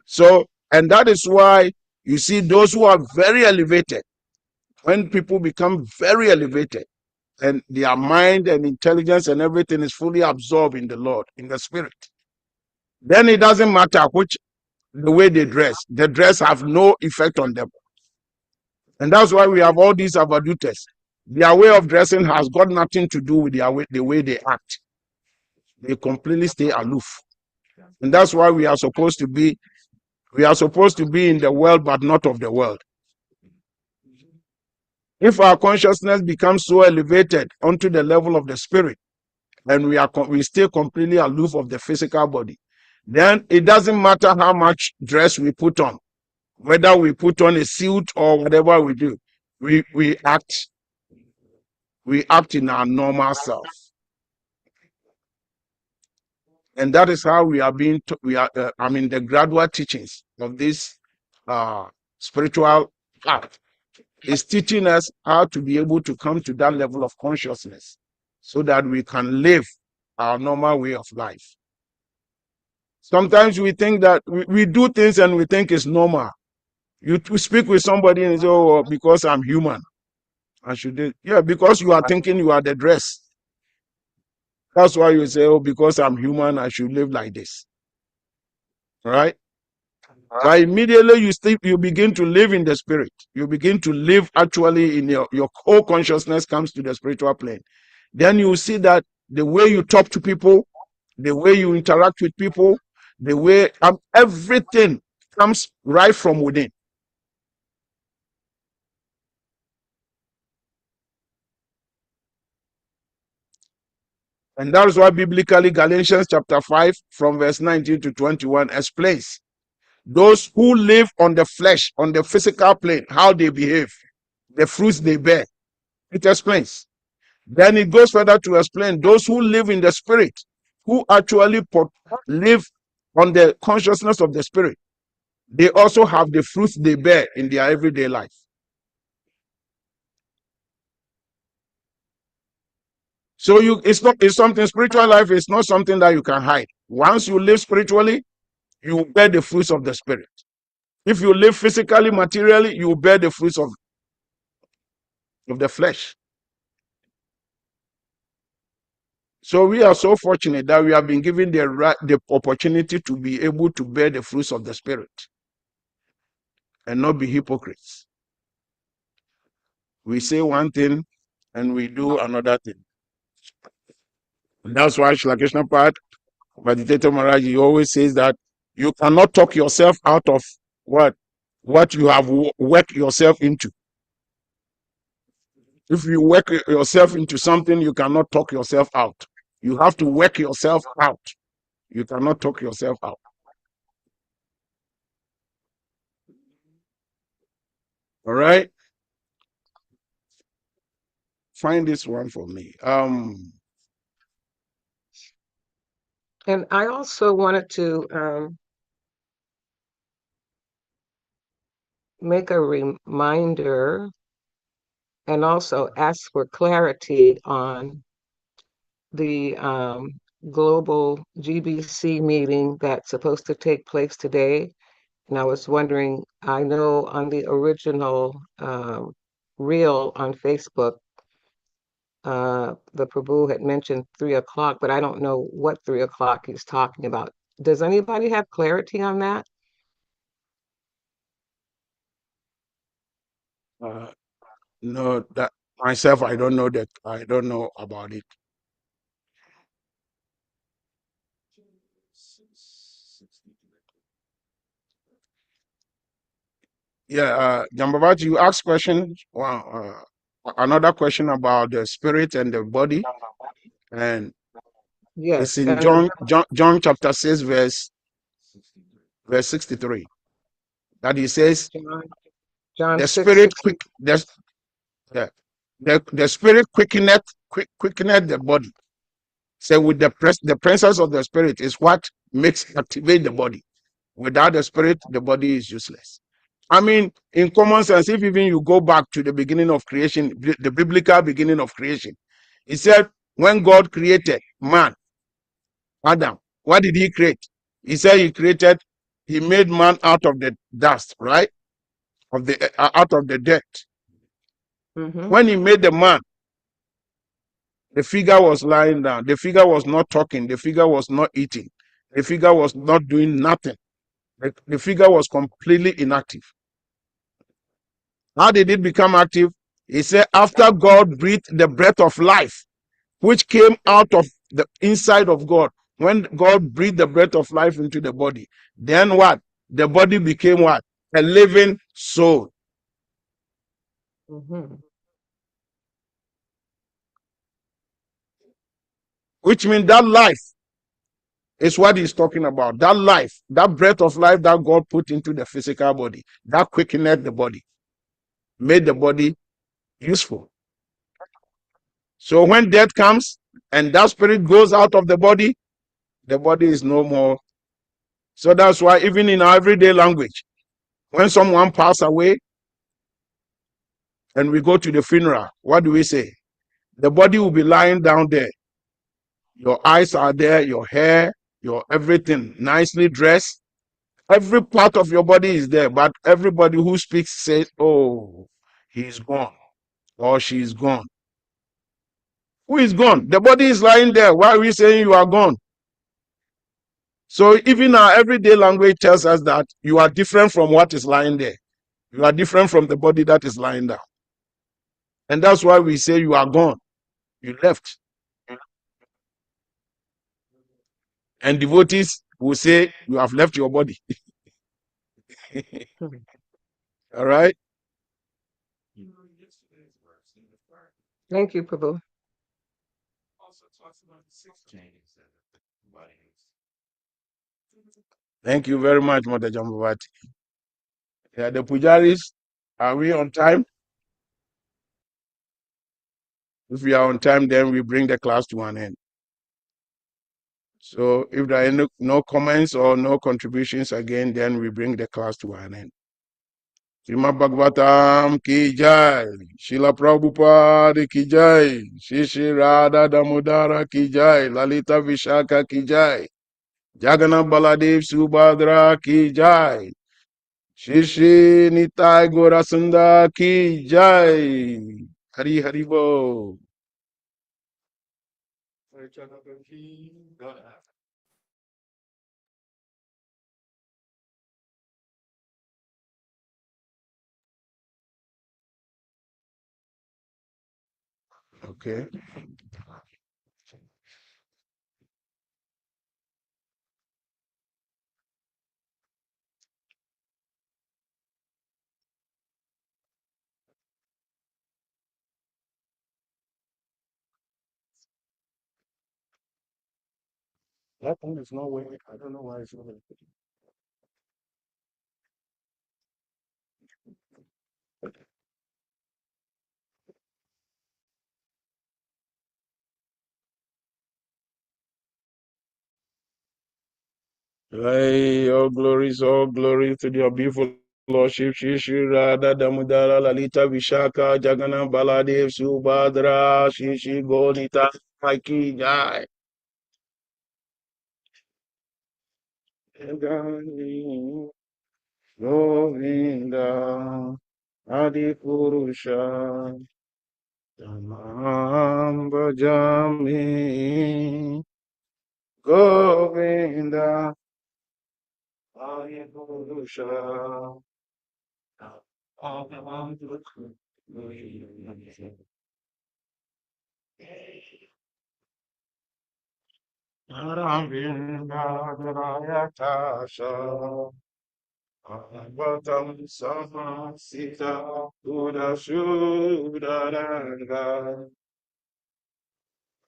So, and that is why you see those who are very elevated, when people become very elevated and their mind and intelligence and everything is fully absorbed in the Lord, in the Spirit, then it doesn't matter which the way they dress. The dress have no effect on them. And that's why we have all these avadutes. Their way of dressing has got nothing to do with the way they act. They completely stay aloof. And that's why we are supposed to be in the world, but not of the world. If our consciousness becomes so elevated onto the level of the spirit, and we stay completely aloof of the physical body, then it doesn't matter how much dress we put on, whether we put on a suit or whatever we do, we act in our normal self. And that is how we are the gradual teachings of this spiritual path is teaching us how to be able to come to that level of consciousness so that we can live our normal way of life. Sometimes we think that we do things and we think it's normal. You speak with somebody and you say, oh, because I'm human, I should do. Yeah, because you are thinking you are the dress. That's why you say, oh, because I'm human, I should live like this. All right? But immediately you begin to live in the spirit. You begin to live actually in your whole consciousness comes to the spiritual plane. Then you see that the way you talk to people, the way you interact with people, the way everything comes right from within. And that is why biblically Galatians chapter 5 from verse 19 to 21 explains those who live on the flesh, on the physical plane, how they behave, the fruits they bear. It explains. Then it goes further to explain those who live in the spirit, who actually live on the consciousness of the spirit. They also have the fruits they bear in their everyday life. So it's something. Spiritual life is not something that you can hide. Once you live spiritually, you bear the fruits of the spirit. If you live physically, materially, you bear the fruits of the flesh. So we are so fortunate that we have been given the opportunity to be able to bear the fruits of the spirit and not be hypocrites. We say one thing and we do another thing. And that's why Shri Krishna Pad, Meditator Maharaj, he always says that you cannot talk yourself out of what you have worked yourself into. If you work yourself into something, you cannot talk yourself out. You have to work yourself out. You cannot talk yourself out. All right? Find this one for me.
And I also wanted to make a reminder and also ask for clarity on the global GBC meeting that's supposed to take place today. And I was wondering, I know on the original reel on Facebook, the Prabhu had mentioned 3 o'clock, but I don't know what 3 o'clock he's talking about. Does anybody have clarity on that?
No, that myself, I don't know that. I don't know about it. Yeah, Jambavati, you asked question. Another question about the spirit and the body, and it's
Yes,
in
and
John chapter 6, verse 63, that he says
John
the
6,
spirit
60.
the spirit quickeneth the body. So with the presence of the spirit is what makes activate the body. Without the spirit, the body is useless. I mean, in common sense, if even you go back to the beginning of creation, the biblical beginning of creation, he said, when God created man, Adam, what did he create? He said he made man out of the dust, right? Out of the dirt.
Mm-hmm.
When he made the man, the figure was lying down. The figure was not talking. The figure was not eating. The figure was not doing nothing. The figure was completely inactive. How did it become active? He said, after God breathed the breath of life, which came out of the inside of God, when God breathed the breath of life into the body, then what? The body became what? A living soul.
Mm-hmm.
Which means that life is what he's talking about. That life, that breath of life that God put into the physical body, that quickened the body, made the body useful. So when death comes and that spirit goes out of the body is no more. So that's why even in our everyday language, when someone passes away and we go to the funeral, what do we say? The body will be lying down there. Your eyes are there, your hair, your everything nicely dressed. Every part of your body is there, but everybody who speaks says, oh, he's gone or she's gone. Who is gone? The body is lying there. Why are we saying you are gone? So even our everyday language tells us that you are different from what is lying there. You are different from the body that is lying down. And that's why we say you are gone. You left. And devotees will say you have left your body. All right.
Yesterday's verse in the third
Thank you, Prabhu.
also talks about the six changes that the body needs.
Thank you very much, Mother Jambavati. Yeah, the pujaris, are we on time? If we are on time, then we bring the class to an end. So if there are no comments or no contributions again, then we bring the class to an end. Srimad Bhagavatam ki jai, Srila Prabhupada ki jai, Shri Radha Damodara ki jai, Lalita Vishaka ki jai, Jagannath Baladev Subhadra ki jai, Shri Nitai Gorasunda ki jai. Hari Hari Bo. Okay. That one is not working. I don't know why it's not working. Hey, all glory to your beautiful Lordship, Shri Radha Damodara Lalita Vishaka Jagannath Baladev Subhadra Shri Golita Ki Jai. Govinda Adi Purusha Tamam Bhajami Govinda Adi Purusha. Aravinda Tasha Bhagavatam Samasita Buddha Shuddharanga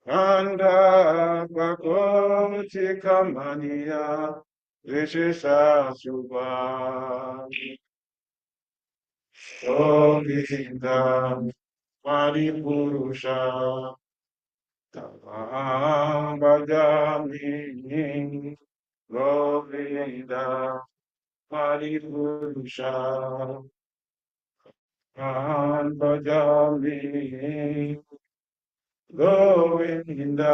Anda Bhagavati Kamaniya Vishesha Subha Govinda Paripurusha Tamam Bhajami Govinda Adipurusha Mahan Bhajami Govinda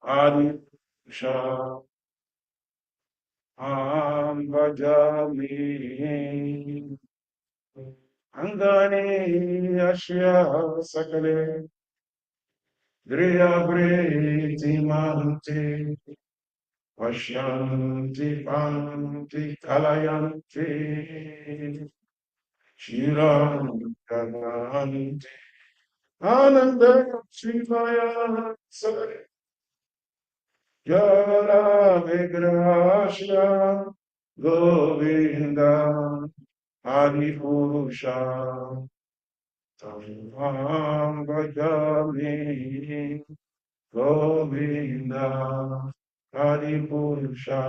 Adipurusha Mahan Bhajami Angani Ashya Sakale Driyabriti Mante Vashyanti Panti Kalayanti Shiranti Ananda Shivaya Sare Jara Vigrahasya Govinda Adipurusha Tamam Bhajami Govinda Adipurusha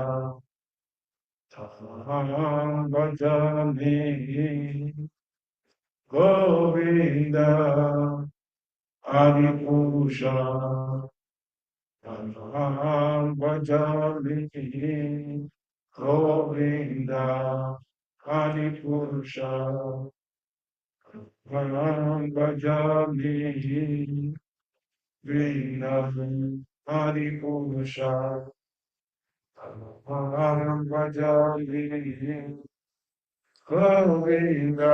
Tamam Bhajami Govinda Adipurusha Tamam Bhajami Govinda Adipurusha Tamam Bhajami Vrindavan Adipurusha Tamam Bhajami Govinda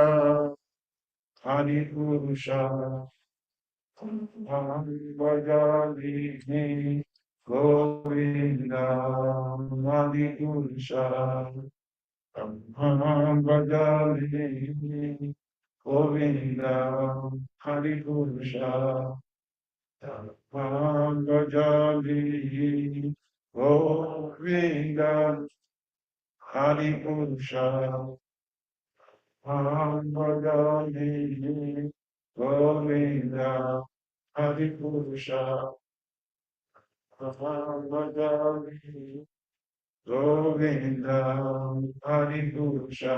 Adipurusha Tamam Bhajami Govinda Adipurusha Tamam Bhajami Govinda Adipurusha Tamam Bhajami Govinda Adipurusha Tamam Bhajami Govinda Adipurusha Tamam Bhajami Govinda Adipurusha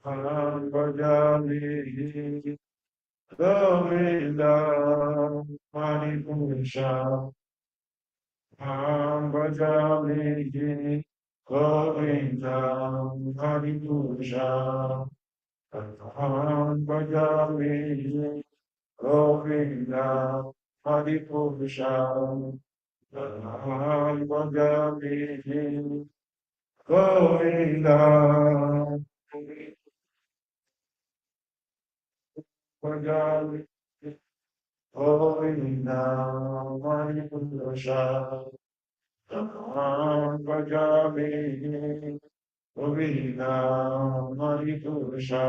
Tamam Bhajami Govinda Adipurusha Tamam Bhajami Govinda Adipurusha Tamam Bhajami Govinda Adipurusha Tamam Bhajami Govinda Bhajami Govinda Adipurusha Tamam Bhajami Govinda Adipurusha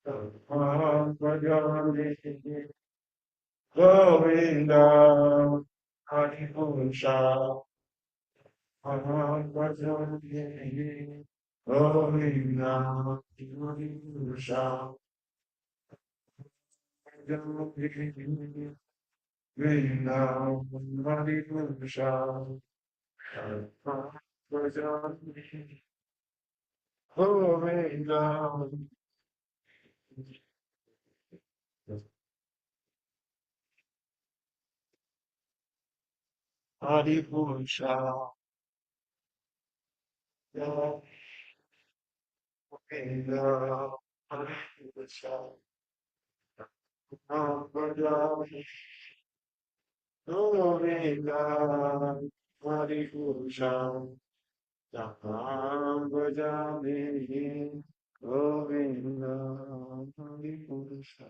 Tamam Bhajami Govinda Adipurusha Tamam Bhajami Govinda Adipurusha Govinda Adipurusha Tamam Bhajami Govinda Adipurusha Govinda Adipurusha Tamam Bhajami Govinda Adipurusha Tamam Bhajami Govinda Adipurusha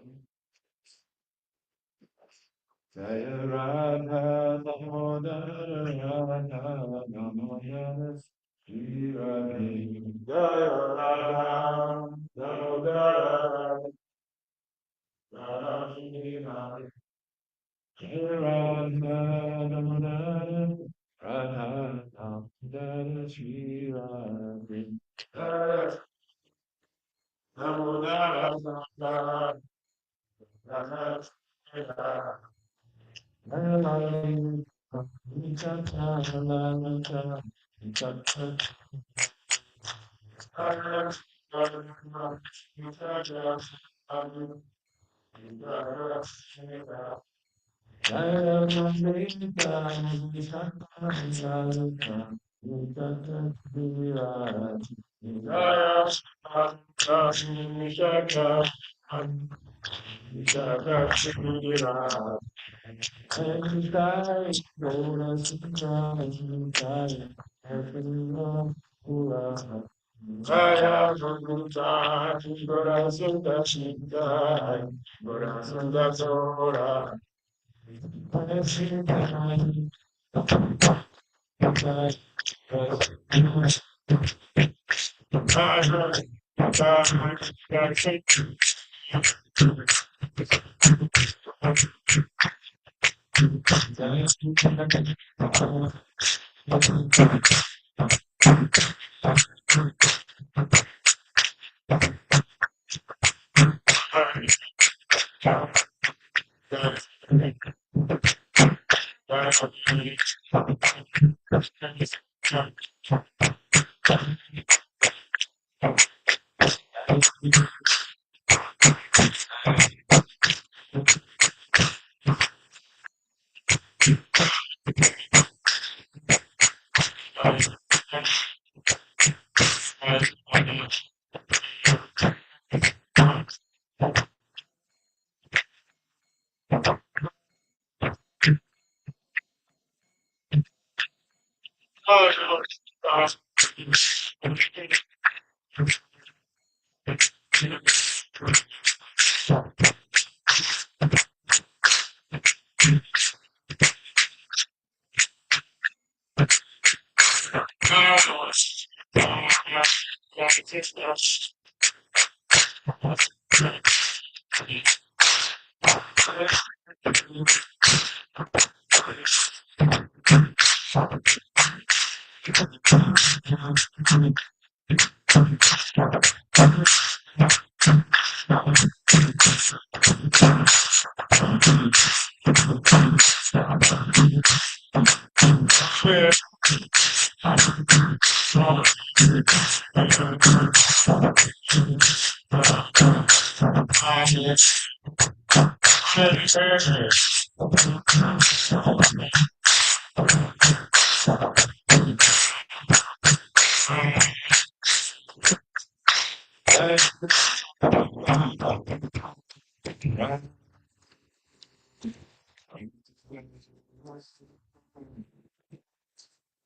Jaya Radha Damodara Radha Damodara Shri Radhe Jaya Radha Damodara Radha Shri Radhe Jaya Radha Damodara Radha Damodara Shri Radhe Jaya Damodara Radha Shri Radhe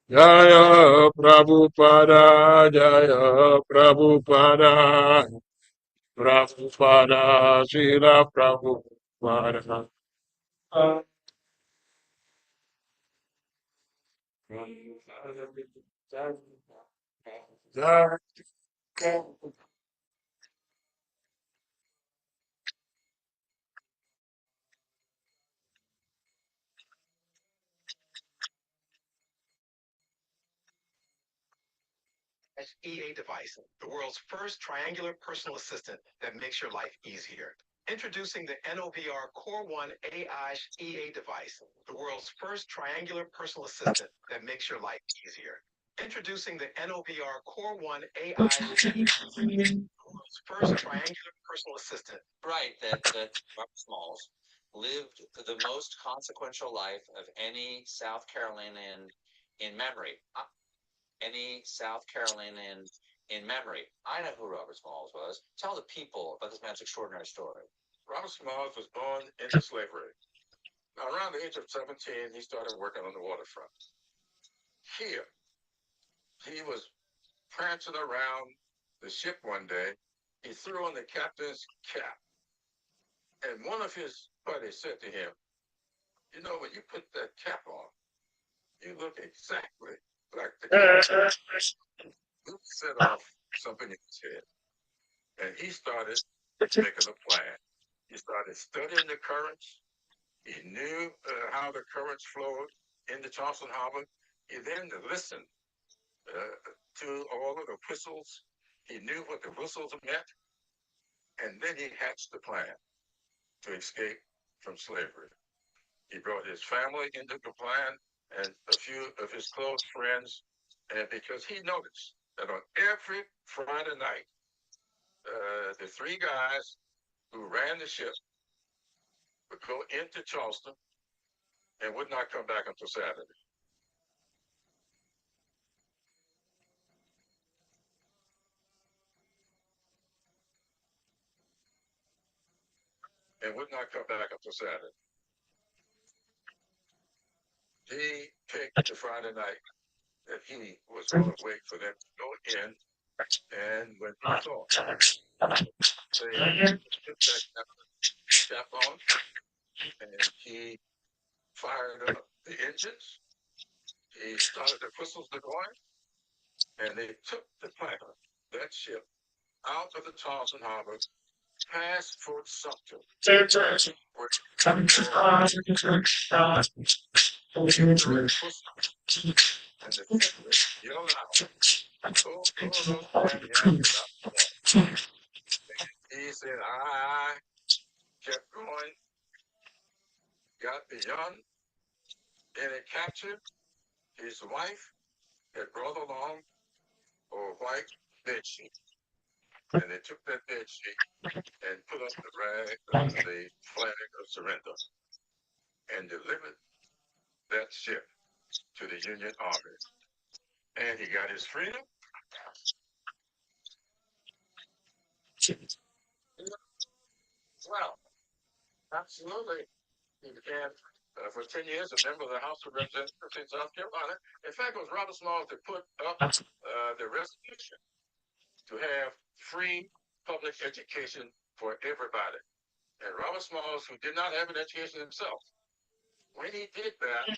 Jaya Prabhupada, Jaya Prabhupada, Prabhupada, Srila Prabhupada. Jaya
EA device, the world's first triangular personal assistant that makes your life easier. Introducing the NOVR Core 1 AI EA device, the world's first triangular personal assistant that makes your life easier. Introducing the NOVR Core 1 AI the world's first triangular personal assistant. Right, that Robert Smalls lived the most consequential life of any South Carolinian in memory. Any South Carolinian in memory. I know who Robert Smalls was. Tell the people about this man's extraordinary story.
Robert Smalls was born into slavery. Now, around the age of 17, he started working on the waterfront. Here, he was prancing around the ship one day. He threw on the captain's cap. And one of his buddies said to him, "You know, when you put that cap on, you look exactly like the captain." He set off something in his head. And he started making a plan. He started studying the currents. He knew how the currents flowed into Charleston Harbor. He then listened to all of the whistles. He knew what the whistles meant. And then he hatched the plan to escape from slavery. He brought his family into the plan and a few of his close friends. And because he noticed that on every Friday night, the three guys who ran the ship would go into Charleston and would not come back until Saturday. and would not come back until Saturday. He picked the Friday night that he was going to wait for them to go in, and when he saw they took that chap on, and he fired up the engines, he started the whistles to going, and they took the planter, that ship, out of the Charleston Harbor, past Fort Sumter, where and the Confederates yelled out, "Go, those damn Yankees out the water." He said, I kept going, got beyond any capture. His wife had brought along a white bed sheet, and they took that bed sheet and put up the rag under the flag of surrender and delivered that ship to the Union Army. And he got his freedom. Well, absolutely. He began for 10 years a member of the House of Representatives in South Carolina. In fact, it was Robert Small that put up the resolution to have free public education for everybody. And Robert Smalls, who did not have an education himself, when he did that,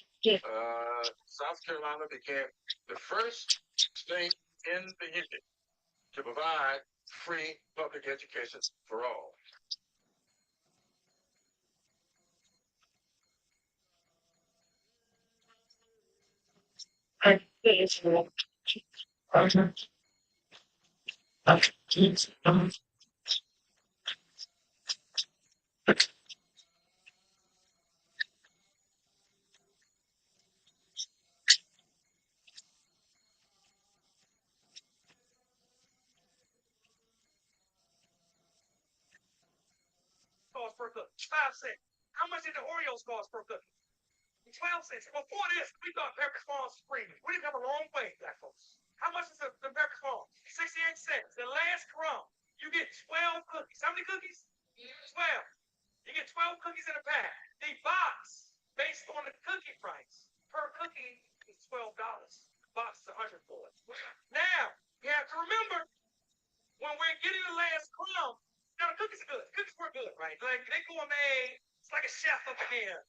South Carolina became the first state in the Union to provide free public education for all.
Cost per cookie? 5 cents. How much did the Oreos cost per cookie? 12 cents. Before this, we thought Pepperidge Farm was premium. We didn't come a long way, black folks. How much is the Pepperidge Farm? 68 cents. The last crumb. You get 12 cookies. How many cookies? 12. You get 12 cookies in a pack. The box, based on the cookie price, per cookie is $12. The box is $100 for it. Now, you have to remember, when we're getting the last crumb, now the cookies are good. Cookies were good, right? Like they gourmet. It's like a chef up in here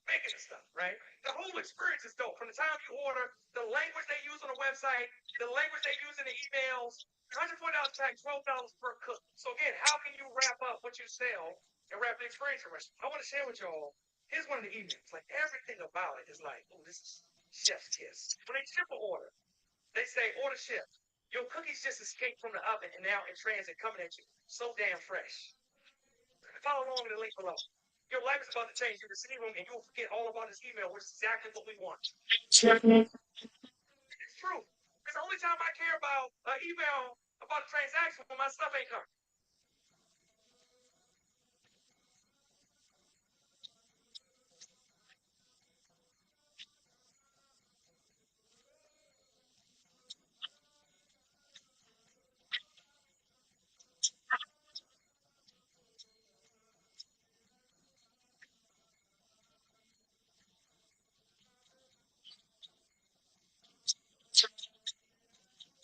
making the stuff, right? The whole experience is dope. From the time you order, the language they use on the website, the language they use in the emails, $140 pack, $12 per cook. So again, how can you wrap up what you sell and wrap the experience around? I want to share with y'all. Here's one of the emails. Like everything about it is like, oh, this is chef's kiss. When they ship an order, they say order shipped. Your cookies just escaped from the oven and now in transit coming at you. So damn fresh. Follow along in the link below. Your life is about to change. You receive them and you'll forget all about this email, which is exactly what we want. It's true. Because the only time I care about an email about a transaction when my stuff ain't coming.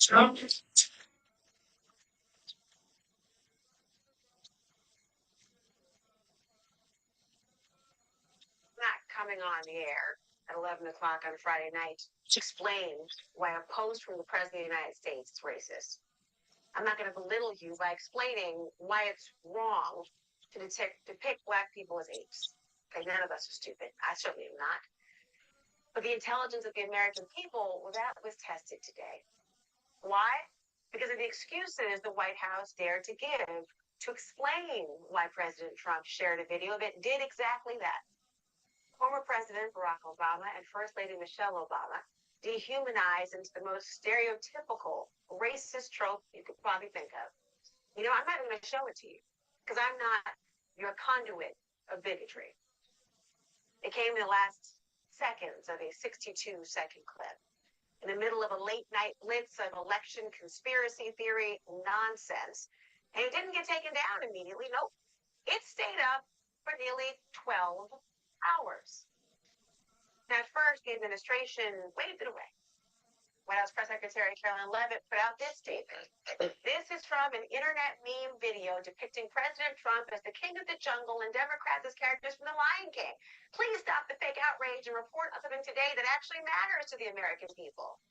Not coming on the air at 11 o'clock on Friday night to explain why a post from the President of the United States is racist. I'm not going to belittle you by explaining why it's wrong to depict Black people as apes. Okay, none of us are stupid. I certainly am not. But the intelligence of the American people, well, that was tested today. Why? Because of the excuses the White House dared to give to explain why President Trump shared a video that did exactly that. Former President Barack Obama and First Lady Michelle Obama dehumanized into the most stereotypical racist trope you could probably think of. You know, I'm not going to show it to you because I'm not your conduit of bigotry. It came in the last seconds of a 62-second clip in the middle of a late-night blitz of election conspiracy theory nonsense. And it didn't get taken down immediately. Nope. It stayed up for nearly 12 hours. Now, at first, the administration waved it away. White House Press Secretary Carolyn Leavitt put out this statement. This is from an internet meme video depicting President Trump as the king of the jungle and Democrats as characters from The Lion King. Please stop the fake outrage and report on something today that actually matters to the American people.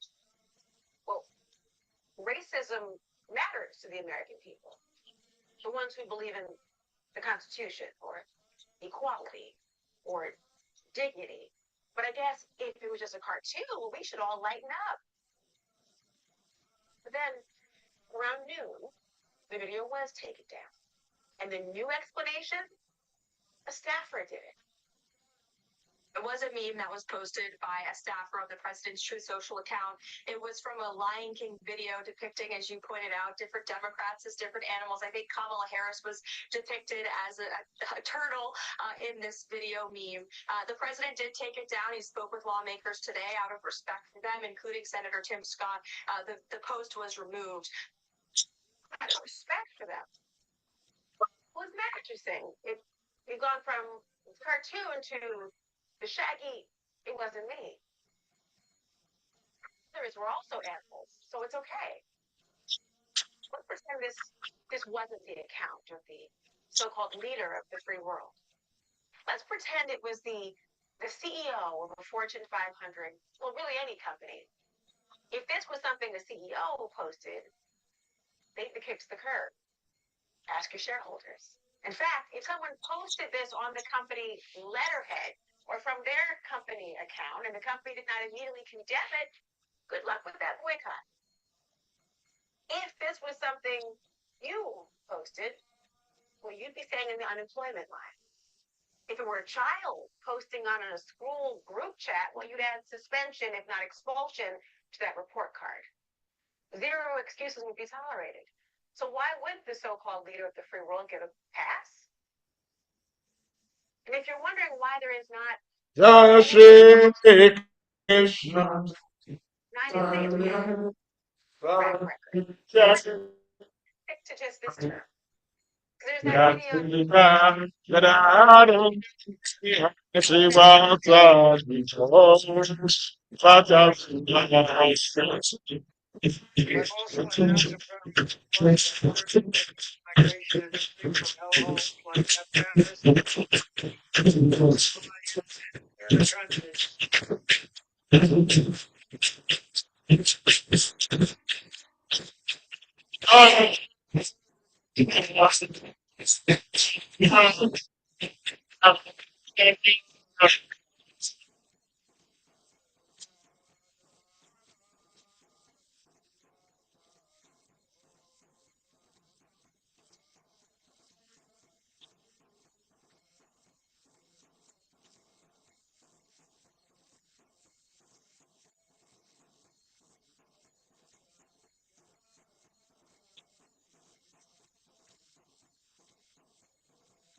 Well, racism matters to the American people. The ones who believe in the Constitution or equality or dignity. But I guess if it was just a cartoon, well, we should all lighten up. But then, around noon, the video was taken down. And the new explanation? A staffer did it. It was a meme that was posted by a staffer of the president's Truth Social account. It was from a Lion King video depicting, as you pointed out, different Democrats as different animals. I think Kamala Harris was depicted as a turtle in this video meme. The president did take it down. He spoke with lawmakers today out of respect for them, including Senator Tim Scott. The post was removed. Out of respect for them. Well, isn't that interesting? We've gone from cartoon to the Shaggy, it wasn't me. Others were also animals, so it's okay. Let's pretend this wasn't the account of the so-called leader of the free world. Let's pretend it was the CEO of a Fortune 500, well, really any company. If this was something the CEO posted, they'd be kicked to the curb. Ask your shareholders. In fact, if someone posted this on the company letterhead or from their company account and the company did not immediately condemn it, good luck with that boycott. If this was something you posted, well, you'd be staying in the unemployment line. If it were a child posting on a school group chat, well, you'd add suspension, if not expulsion, to that report card. Zero excuses would be tolerated. So why would the so-called leader of the free world get a pass? And if you're wondering why there is not
Jai Shri Krishna.
90 States track record, stick to just this term. There's that video.
I've also announced about migration from hellholes like Afghanistan and the country.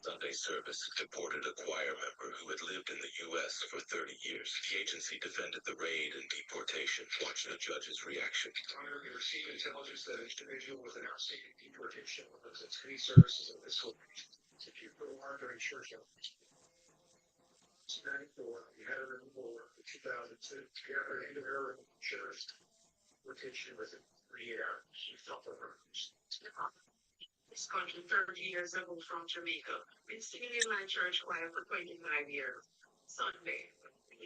Sunday service deported a choir member who had lived in the U.S. for 30 years. The agency defended the raid and deportation. Watch the judge's reaction.
Honor, we received intelligence that an individual was announced seeking deportation because its city services in this location. If you put a warrant during church hours. 94, we had a removal of 2002. We had an individual insurance deportation within 3 hours. We felt the hurt. This country 30 years ago from Jamaica. Been singing in my church choir for 25 years. Sunday.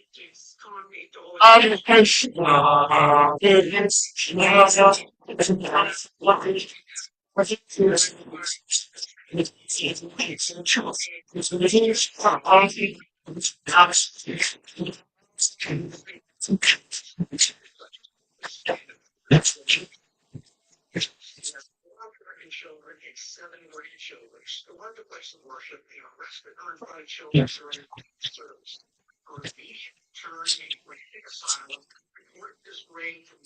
Just calm me to children and 7 grandchildren. The wonderful worship, respite unbrought children during service. On the beach, turn and take asylum, report this rain from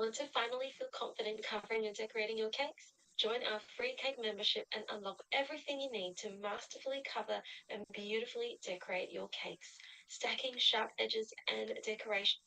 Want to finally feel confident covering and decorating your cakes? Join our free cake membership and unlock everything you need to masterfully cover and beautifully decorate your cakes. Stacking sharp edges and decoration.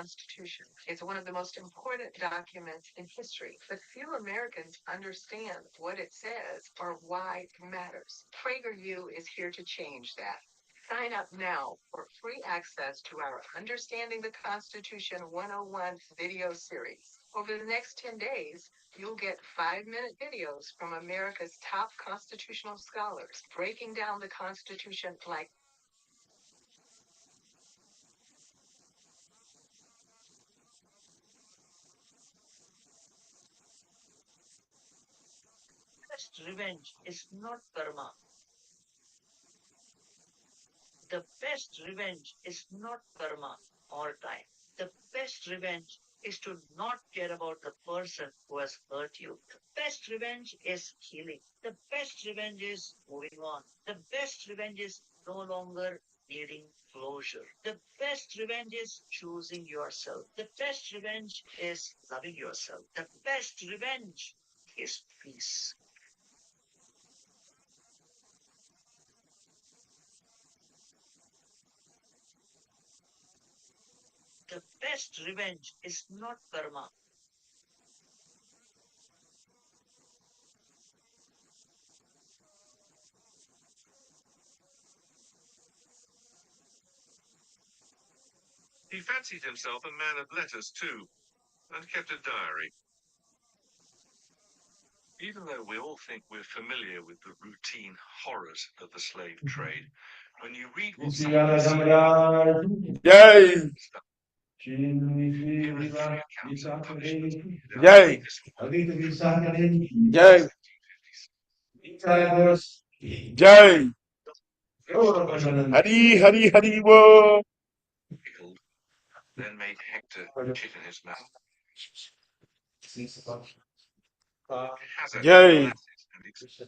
Constitution. It's one of the most important documents in history, but few Americans understand what it says or why it matters. PragerU is here to change that. Sign up now for free access to our Understanding the Constitution 101 video series. Over the next 10 days, you'll get 5-minute videos from America's top constitutional scholars breaking down the Constitution like
best revenge is not karma. The best revenge is not karma all time. The best revenge is to not care about the person who has hurt you. The best revenge is healing. The best revenge is moving on. The best revenge is no longer needing closure. The best revenge is choosing yourself. The best revenge is loving yourself. The best revenge is peace. The best revenge is not karma.
He fancied himself a man of letters too, and kept a diary. Even though we all think we're familiar with the routine horrors of the slave trade, when you read what some of these slaves
Yay!
here are 3 accounts of punishment that
Yay!
make this
Yay! Yay! Hari, hari, hari, wo!
pickled, then made Hector shit in his mouth. Hazard
Yay!
molasses and exposed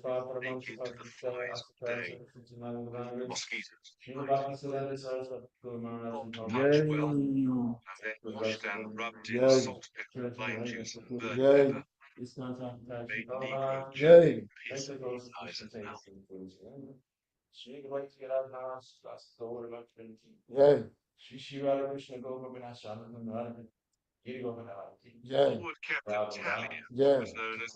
naked to the flies for day. Mosquitoes, not much well, and then washed and rubbed in
Yay!
salt, pepper, lime juice, and burnt
Yay!
pepper, made Negro
Yay!
piss in his eyes and mouth.
Yay! Yay!
Forward Captain Talia
Yay!
was known as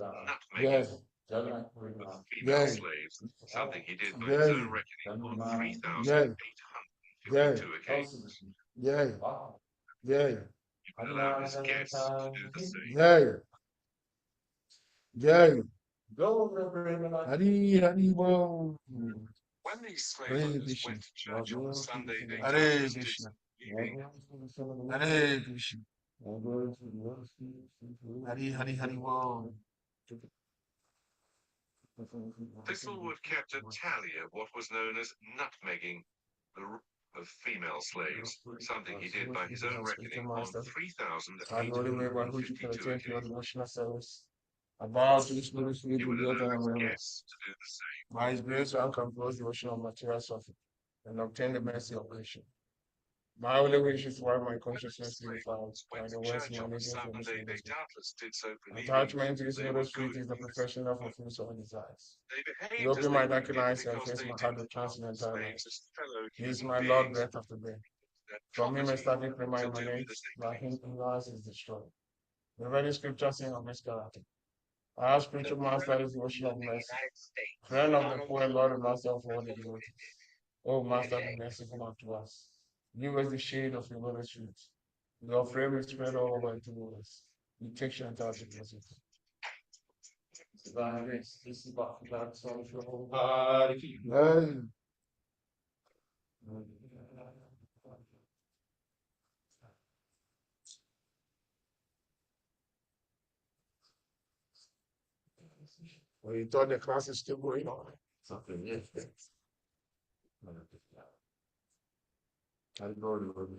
Yay!
nutmegging of female
Yay!
slaves, something he did by his
Yay!
own reckoning on
Yay!
3,852 occasions.
Yay! Yay!
He would allow his guests to do the same.
Yay! Yay! Hari, hari, wo!
When these slave
Hare
owners
Krishna.
went to church on Sunday, they
Hare
doubtless did
Krishna.
some weeping.
Hare Krishna. Hari, hari, hari, wo!
Thistlewood kept a tally of what was known as nutmegging of female slaves, something he did by his own reckoning on
I know the way by which you
3,852
can attend to your
occasions.
devotional service. About to the Spirit
He would
to
allow his
the
guests to do the same.
By His grace, one can close devotional materials of it and obtain the mercy of creation. My only wish is why my
When
consciousness
these
is
slaves
by
went
the
to
words
church on a
managing from
Sunday, they
this
doubtless did so believing
attachment to His
they
Holy
were
Spirit
good.
is the profession of fulfills all desires.
They
He
behaved as
opened
they
my
would
darkened
begin
eyes and
because
faced
they
my heart
didn't
with
love the
transcendental light.
slaves as fellow
He is
human
my Lord,
beings.
breath of the day.
Their
From Him,
property
established prima
to do
emanates,
as they
by Him,
pleased.
ignorance is destroyed. The very scripture saying of this character. Our spiritual master is the ocean of mercy. Friend of the poor, Lord and master of all the devotees. Oh, Master, be merciful unto us. Give us the shade of your Holy Spirit. Your frame is spread all over into us. We take shelter out of us. Divine grace, this is about that song for whole body. Well, you thought the class is still going on. Something, yes. I go to